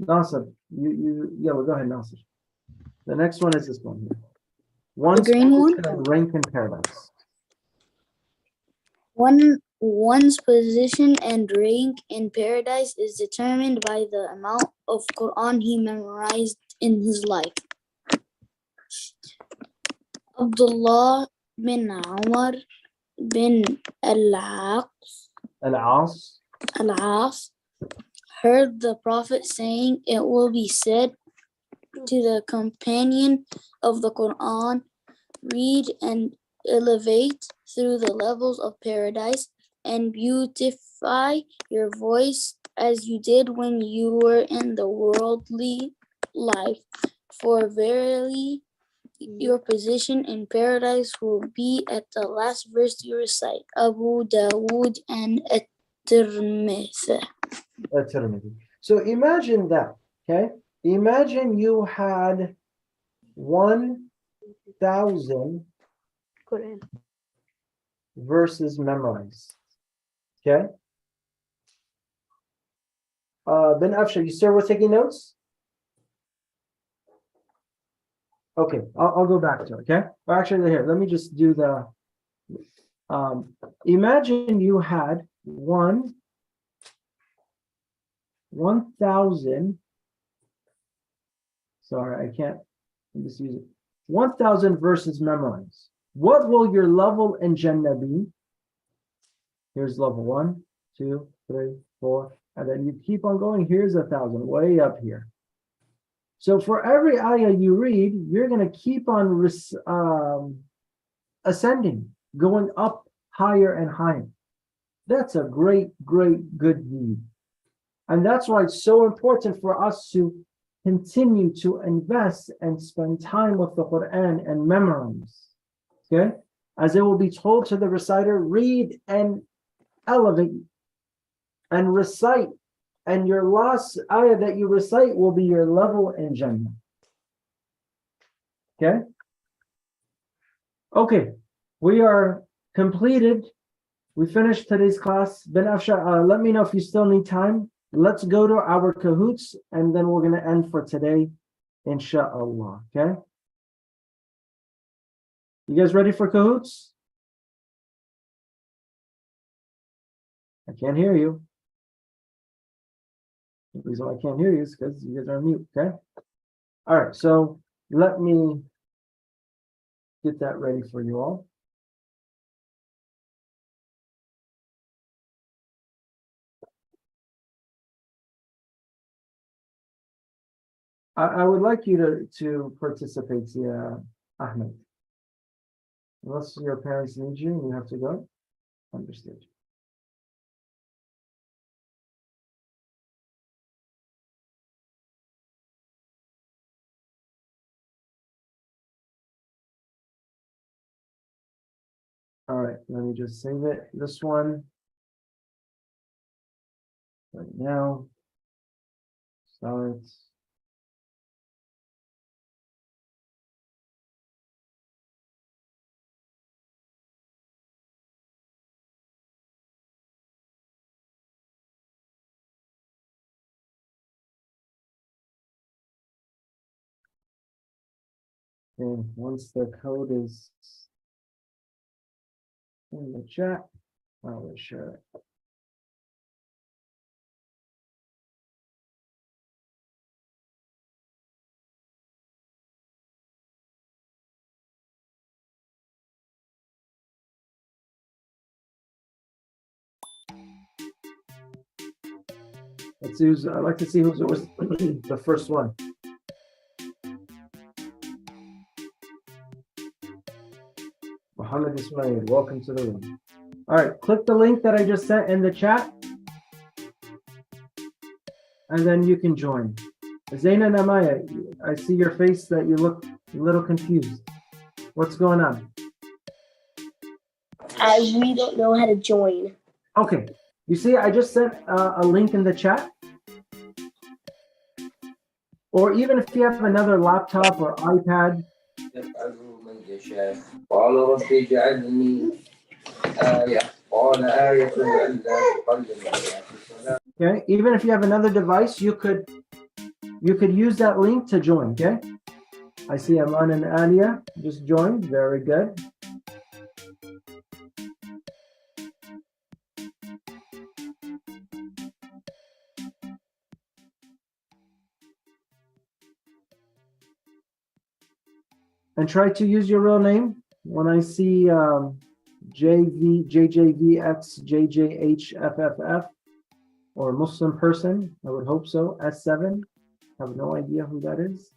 Nasser, well, go ahead, Nasser. The next one is this one here. The green one? Rank in paradise. One's position and rank in paradise is determined by the amount of Quran he memorized in his life. Abdullah bin Umar bin Al-As heard the Prophet saying, "It will be said to the companion of the Quran, read and elevate through the levels of paradise and beautify your voice as you did when you were in the worldly life. For verily, your position in paradise will be at the last verse you recite." Abu Dawood and At-Tirmidhi. So imagine that, okay? Imagine you had 1,000 verses memorized, okay? Ben Afshar, you still were taking notes? Okay, I'll go back to it, okay? Or actually, here, let me just do the, imagine you had 1,000, sorry, I can't, let me just use it, 1,000 verses memorized. What will your level in Jannah be? Here's level 1, 2, 3, 4, and then you keep on going. Here's 1,000, way up here. So for every ayah you read, you're going to keep on ascending, going up higher and higher. That's a great, good deed. And that's why it's so important for us to continue to invest and spend time with the Quran and memorize. Okay? As it will be told to the reciter, read and elevate and recite and your last ayah that you recite will be your level in Jannah. Okay? Okay, we are completed. We finished today's class. Ben Afsha, let me know if you still need time. Let's go to our Kahoots, and then we're going to end for today, inshallah. Okay? You guys ready for Kahoots? I can't hear you. The reason why I can't hear you is because you guys are on mute, okay? All right, so let me get that ready for you all. I would like you to participate, yeah, Ahmed. Unless your parents need you and you have to go, understood. All right, let me just save it. This one right now. Start. And once the code is in the chat, I will share it. Let's see who's, I'd like to see who's was the first one. Muhammad Ismail, welcome to the room. All right, click the link that I just sent in the chat, and then you can join. Zaina Namaya, I see your face that you look a little confused. What's going on? We don't know how to join. Okay, you see, I just sent a link in the chat. Or even if you have another laptop or iPad. Okay, even if you have another device, you could use that link to join, okay? I see Aman and Alia just joined, very good. And try to use your real name. When I see JJVX, JJHFFF, or Muslim person, I would hope so, S7. I have no idea who that is.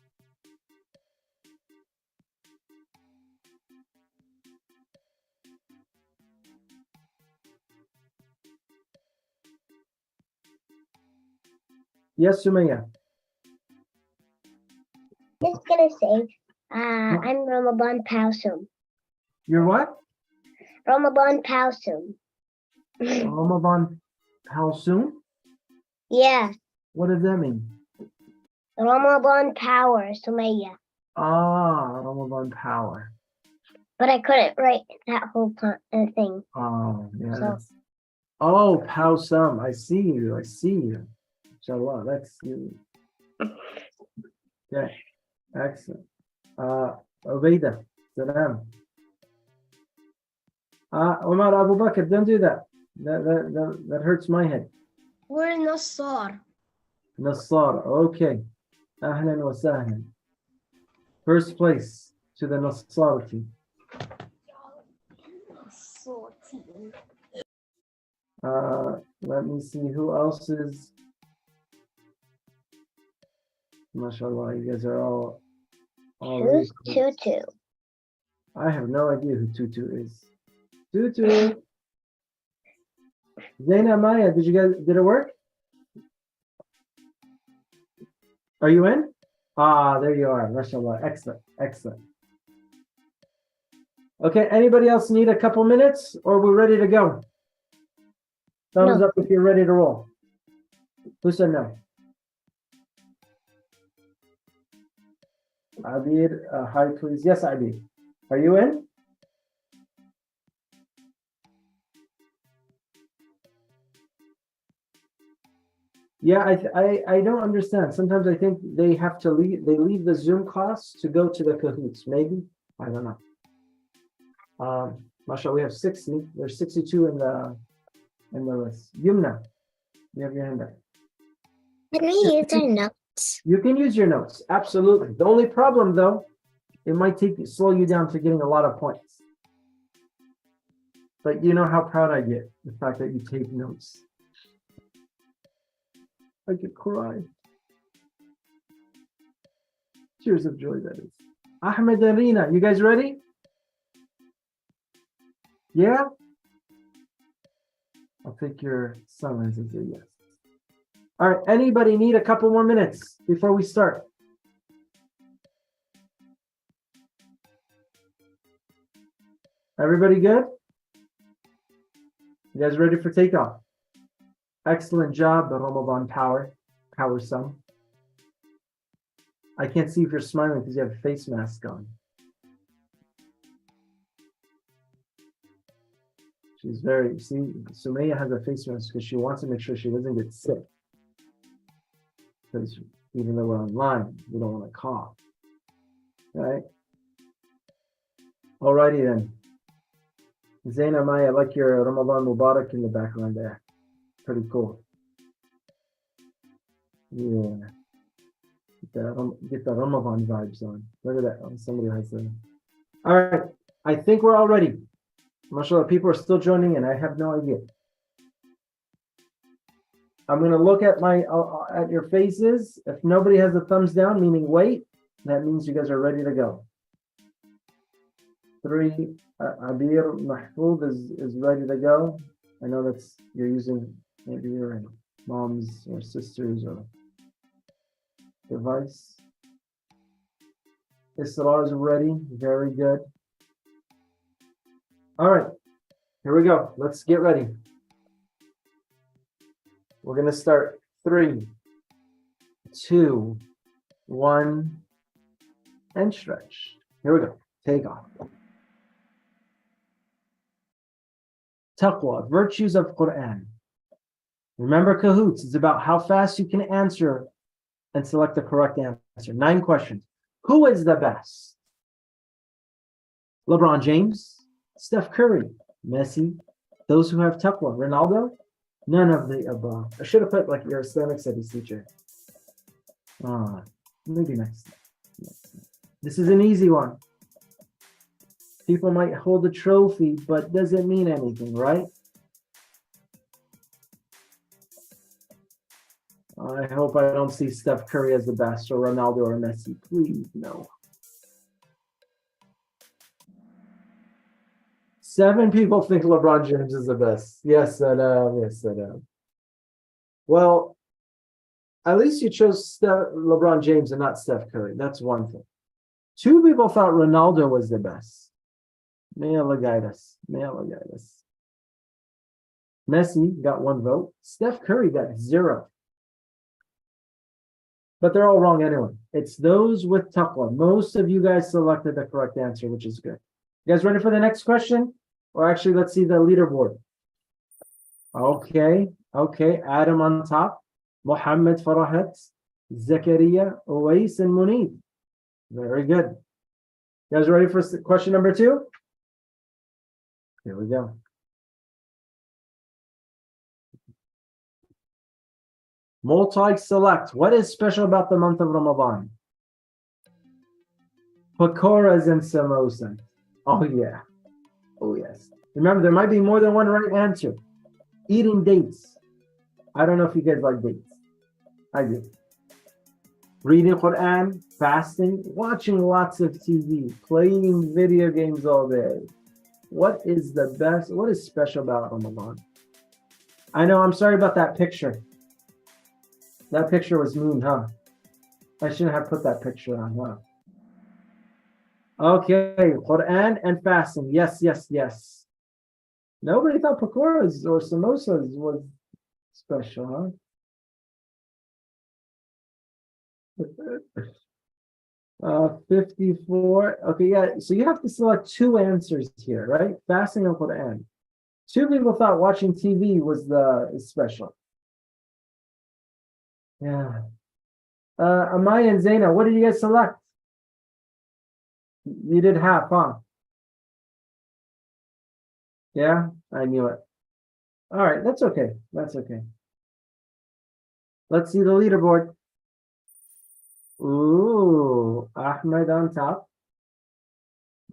Yes, Sumaya. Just gonna say, I'm Ramadan Pausum. You're what? Ramadan Pausum. Ramadan, how soon? Yeah, What does that mean? Ramadan Power, Sumaya. Ah, Ramadan power. But I couldn't write that whole thing. Oh, yeah. So- Oh, Pausum. I see you. I see you. Inshallah, that's you. Okay, excellent. Ubaida, salam. Omar Abu Bakr, don't do that. That hurts my head. We're Nassar. Nassar, okay. Ahlan wa sahlan. First place to the Nassar team. Let me see who else is. MashaAllah, you guys are all Who's Tutu? I have no idea who Tutu is. Tutu. Zaina Maya, did it work? Are you in? Ah, there you are. MashaAllah. Excellent. Excellent. Okay, anybody else need a couple minutes or we're ready to go? Thumbs up if you're ready to roll. Who said no? Abir, hi, please. Yes, Abir. Are you in? Yeah, I don't understand. Sometimes I think they have to leave. They leave the Zoom class to go to the Kahoots. Maybe, I don't know. Masha, we have 60. There's 62 in the list. Yumna, you have your hand up. Can we use our notes? You can use your notes, absolutely. The only problem, though, it might slow you down to getting a lot of points. But you know how proud I get the fact that you take notes. I could cry. Tears of joy, that is. Ahmed and Rina, you guys ready? Yeah? I'll take your silence as a yes. All right, anybody need a couple more minutes before we start? Everybody good? You guys ready for takeoff? Excellent job, the Ramadan power some. I can't see if you're smiling because you have a face mask on. She's very, see, Sumaya has a face mask because she wants to make sure she doesn't get sick. Because even though we're online, we don't want to cough. Right? Alrighty then. Zaina Maya, I like your Ramadan Mubarak in the background there. Pretty cool. Yeah. Get the Ramadan vibes on. Look at that. Oh, somebody has the. All right. I think we're all ready. MashaAllah, people are still joining in. I have no idea. I'm going to look at at your faces. If nobody has a thumbs down, meaning wait, that means you guys are ready to go. 3, Abir Mahfoud is ready to go. I know you're using maybe your mom's or sister's or device. Israr is ready. Very good. All right, here we go. Let's get ready. We're going to start 3, 2, 1, and stretch. Here we go. Take off. Taqwa, virtues of Quran. Remember Kahoots, it's about how fast you can answer and select the correct answer. 9 questions. Who is the best? LeBron James, Steph Curry, Messi, those who have taqwa, Ronaldo, none of the above. I should have put like your Islamic studies teacher. Maybe next time. This is an easy one. People might hold a trophy, but doesn't mean anything, right? I hope I don't see Steph Curry as the best or Ronaldo or Messi. Please, no. 7 people think LeBron James is the best. Yes, Saddam. Yes, Saddam. Well, at least you chose LeBron James and not Steph Curry. That's one thing. 2 people thought Ronaldo was the best. May Allah guide us. May Allah guide us. Messi got 1 vote. Steph Curry got 0. But they're all wrong anyway. It's those with taqwa. Most of you guys selected the correct answer, which is good. You guys ready for the next question? Or actually, let's see the leaderboard. Okay. Adam on top. Mohammed Farahat. Zakaria, Uwais, and Munib. Very good. You guys ready for question number 2? Here we go. Multi-select. What is special about the month of Ramadan? Pakoras and samosa. Oh, yeah. Oh, yes. Remember, there might be more than one right answer. Eating dates. I don't know if you guys like dates. I do. Reading Quran, fasting, watching lots of TV, playing video games all day. What is the best? What is special about Ramadan? I know, I'm sorry about that picture. That picture was mean, huh? I shouldn't have put that picture on, huh? Okay, Quran and fasting. Yes. Nobody thought pakoras or samosas was special, huh? 54. Okay, yeah. So you have to select two answers here, right? Fasting and Quran. Two people thought watching TV was the special. Yeah. Amaya and Zaina, what did you guys select? You did half, huh? Yeah, I knew it. All right, that's okay. That's okay. Let's see the leaderboard. Ooh, Ahmed on top.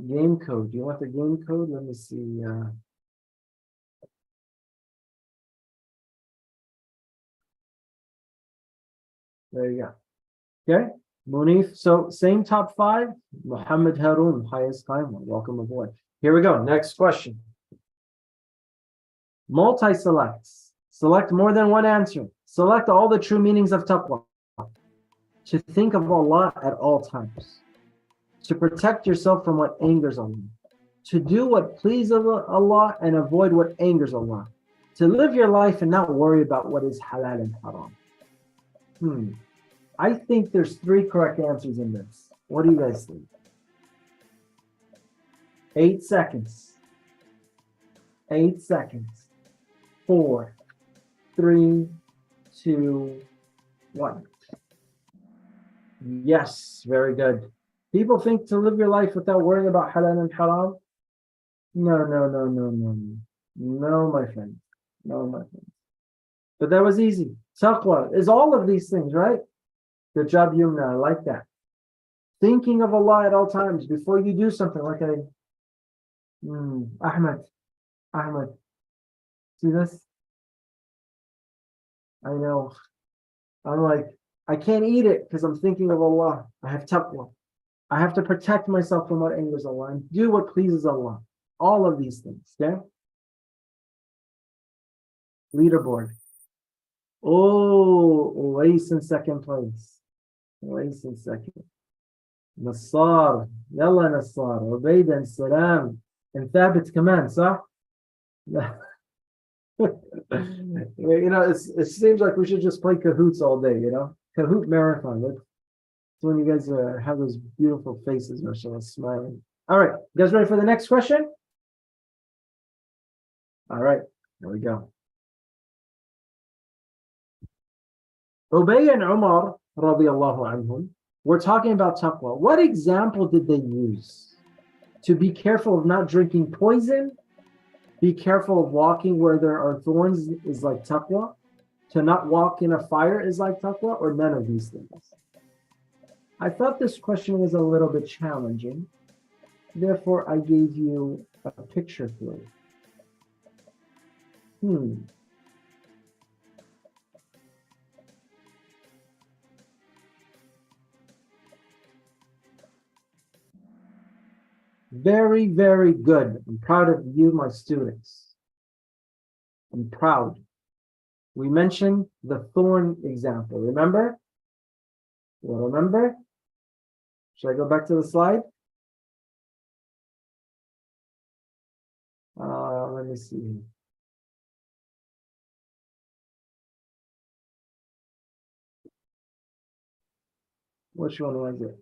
Game code. Do you want the game code? Let me see. There you go. Okay. Munif. So same top five. Muhammad Harun, highest timer. Welcome aboard. Here we go. Next question. Multi-selects. Select more than one answer. Select all the true meanings of taqwa. To think of Allah at all times. To protect yourself from what angers Allah. To do what pleases Allah and avoid what angers Allah. To live your life and not worry about what is halal and haram. I think there's three correct answers in this. What do you guys think? 8 seconds. 8 seconds. 4, 3, 2, 1. Yes, very good. People think to live your life without worrying about halal and haram. No, no, no, no, no, no. No, my friend. No, my friend. But that was easy. Taqwa is all of these things, right? Good job, Yumna. I like that. Thinking of Allah at all times before you do something like Ahmed, see this? I know. I'm like, I can't eat it because I'm thinking of Allah. I have taqwa. I have to protect myself from what angers Allah and do what pleases Allah. All of these things, okay? Leaderboard. Oh, Uwais in second place. Uwais in second. Nassar. Yalla Nassar. Ubaida and Salam. And Thabit كمان, صح? It seems like we should just play cahoots all day, Kahoot marathon. That's when you guys have those beautiful faces, mashallah, smiling. All right, you guys ready for the next question? All right, here we go. Ubay and Umar, radiallahu anhum, we're talking about taqwa. What example did they use to be careful of not drinking poison? Be careful of walking where there are thorns is like taqwa. To not walk in a fire is like taqwa, or none of these things. I thought this question was a little bit challenging. Therefore, I gave you a picture for it. Very, very good. I'm proud of you, my students. I'm proud. We mentioned the thorn example. Remember? You remember? Should I go back to the slide? Let me see. Which one was it?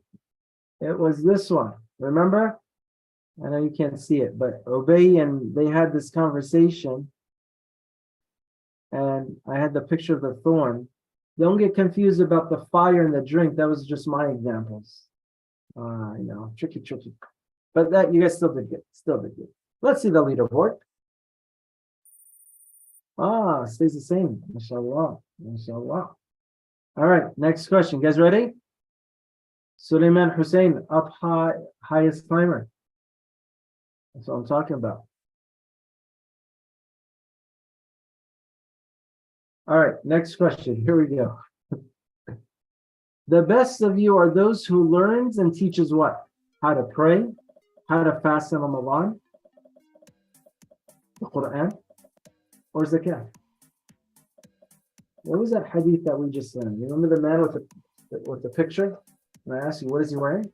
It was this one. Remember? I know you can't see it, but Obey and they had this conversation, and I had the picture of the thorn. Don't get confused about the fire and the drink. That was just my examples. I know, tricky. But that you guys still did good. Let's see the leaderboard. Stays the same. Mashallah. Mashallah. All right, next question. You guys ready? Suleiman Hussein, up high, highest climber. That's what I'm talking about. All right, next question. Here we go. The best of you are those who learns and teaches what? How to pray, how to fast in Ramadan, the Quran, or zakah. What was that hadith that we just said? You remember the man with the picture? And I asked you, what is he wearing?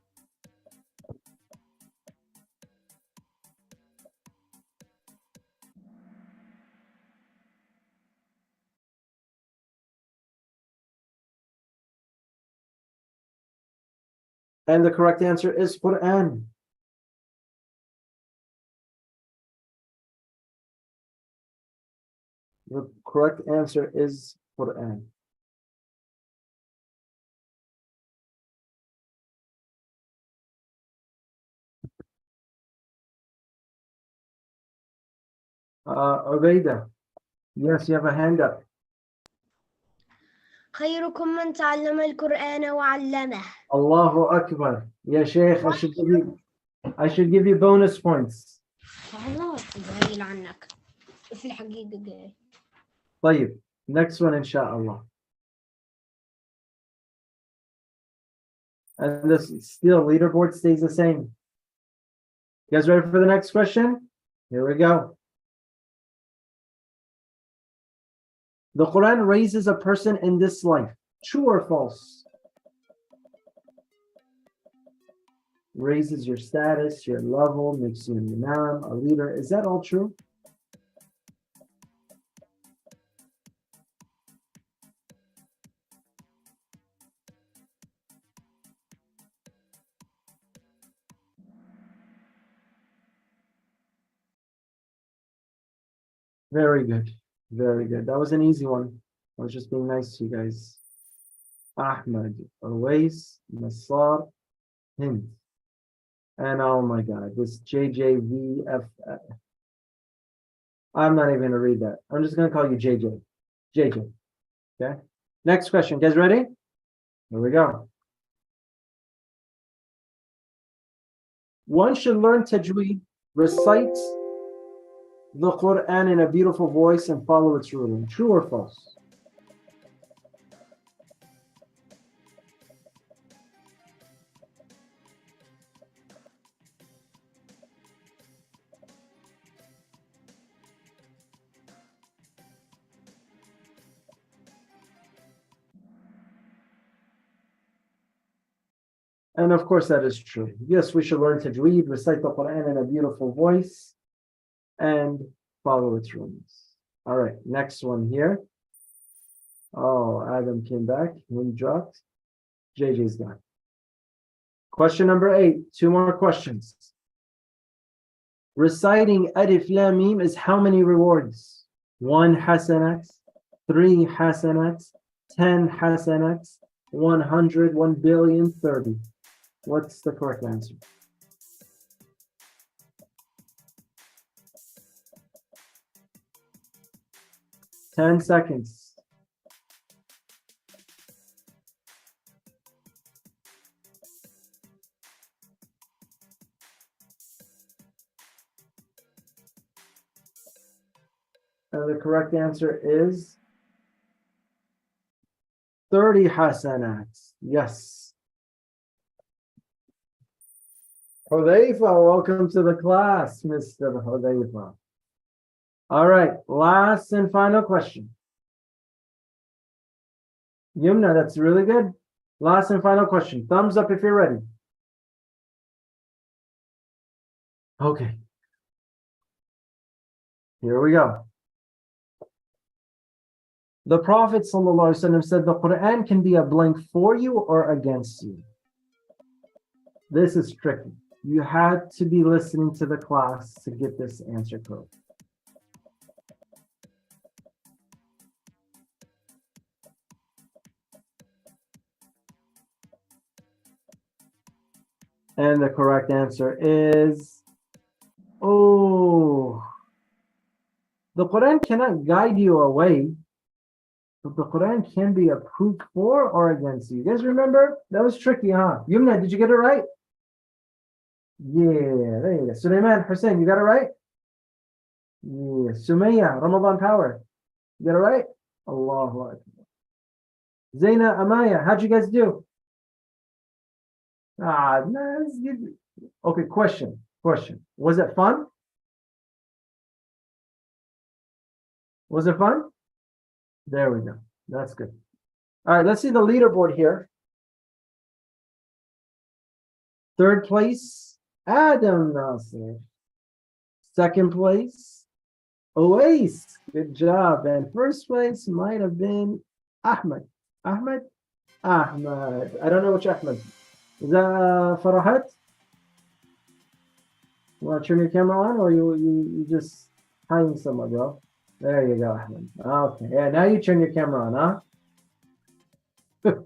And the correct answer is Quran. The correct answer is Quran. Ubaida. Yes, you have a hand up. خيركم من تعلم القرآن وعلمه. Allahu Akbar. Ya Sheikh, I should give you bonus points. الله بعيد عنك في الحقيقة جاي. طيب, next one inshallah. And this still leaderboard stays the same. You guys ready for the next question? Here we go. The Quran raises a person in this life. True or false? Raises your status, your level, makes you an imam, a leader. Is that all true? Very good. Very good. That was an easy one. I was just being nice to you guys. Ahmad, Awais, Nassar, Hind. And oh my God, this JJVF. I'm not even going to read that. I'm just going to call you JJ. JJ. Okay. Next question. Guys ready? Here we go. One should learn tajweed, recite the Quran in a beautiful voice and follow its ruling. True or false? And of course that is true. Yes, we should learn tajweed, recite the Quran in a beautiful voice, and follow its rulings. All right, next one here. Oh, Adam came back. He dropped. JJ's gone. Question number 8. 2 more questions. Reciting Alif Lam Mim is how many rewards? 1 hasanat, 3 hasanat, 10 hasanat, 100, 1 billion, 30. What's the correct answer? Ten seconds. And the correct answer is 30 hasanats. Yes. Hudayfa, welcome to the class, Mr. Hudayfa. All right, last and final question. Yumna, that's really good. Last and final question. Thumbs up if you're ready. Okay. Here we go. The Prophet ﷺ said the Quran can be a blank for you or against you. This is tricky. You had to be listening to the class to get this answer correct. And the correct answer is, oh, the Quran cannot guide you away, but the Quran can be approved for or against you. You guys remember? That was tricky, huh? Yumna, did you get it right? Yeah, there you go. Sulaiman, Hussein, you got it right? Yeah. Sumaya, Ramadan Power, you got it right? Allahu Akbar. Zaina, Amaya, how'd you guys do? No, that's good. Okay, question. Was it fun? Was it fun? There we go. That's good. All right, let's see the leaderboard here. Third place, Adam Nasser. Second place, Oais. Good job. And first place might have been Ahmed. Ahmed? I don't know which Ahmed. Is that Farahat? You want to turn your camera on, or you just hiding somewhere, bro? There you go, Ahmed. Okay, yeah, now you turn your camera on, huh?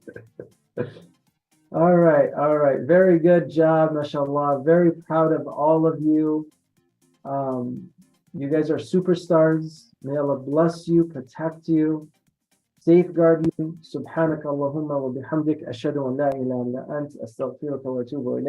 All right. Very good job, mashallah. Very proud of all of you. You guys are superstars. May Allah bless you, protect you, safeguard you. Subhanaka Allahumma wa bihamdik. Ashhadu an la ilaha illa ant. Astaghfiruka wa atubu ilayk.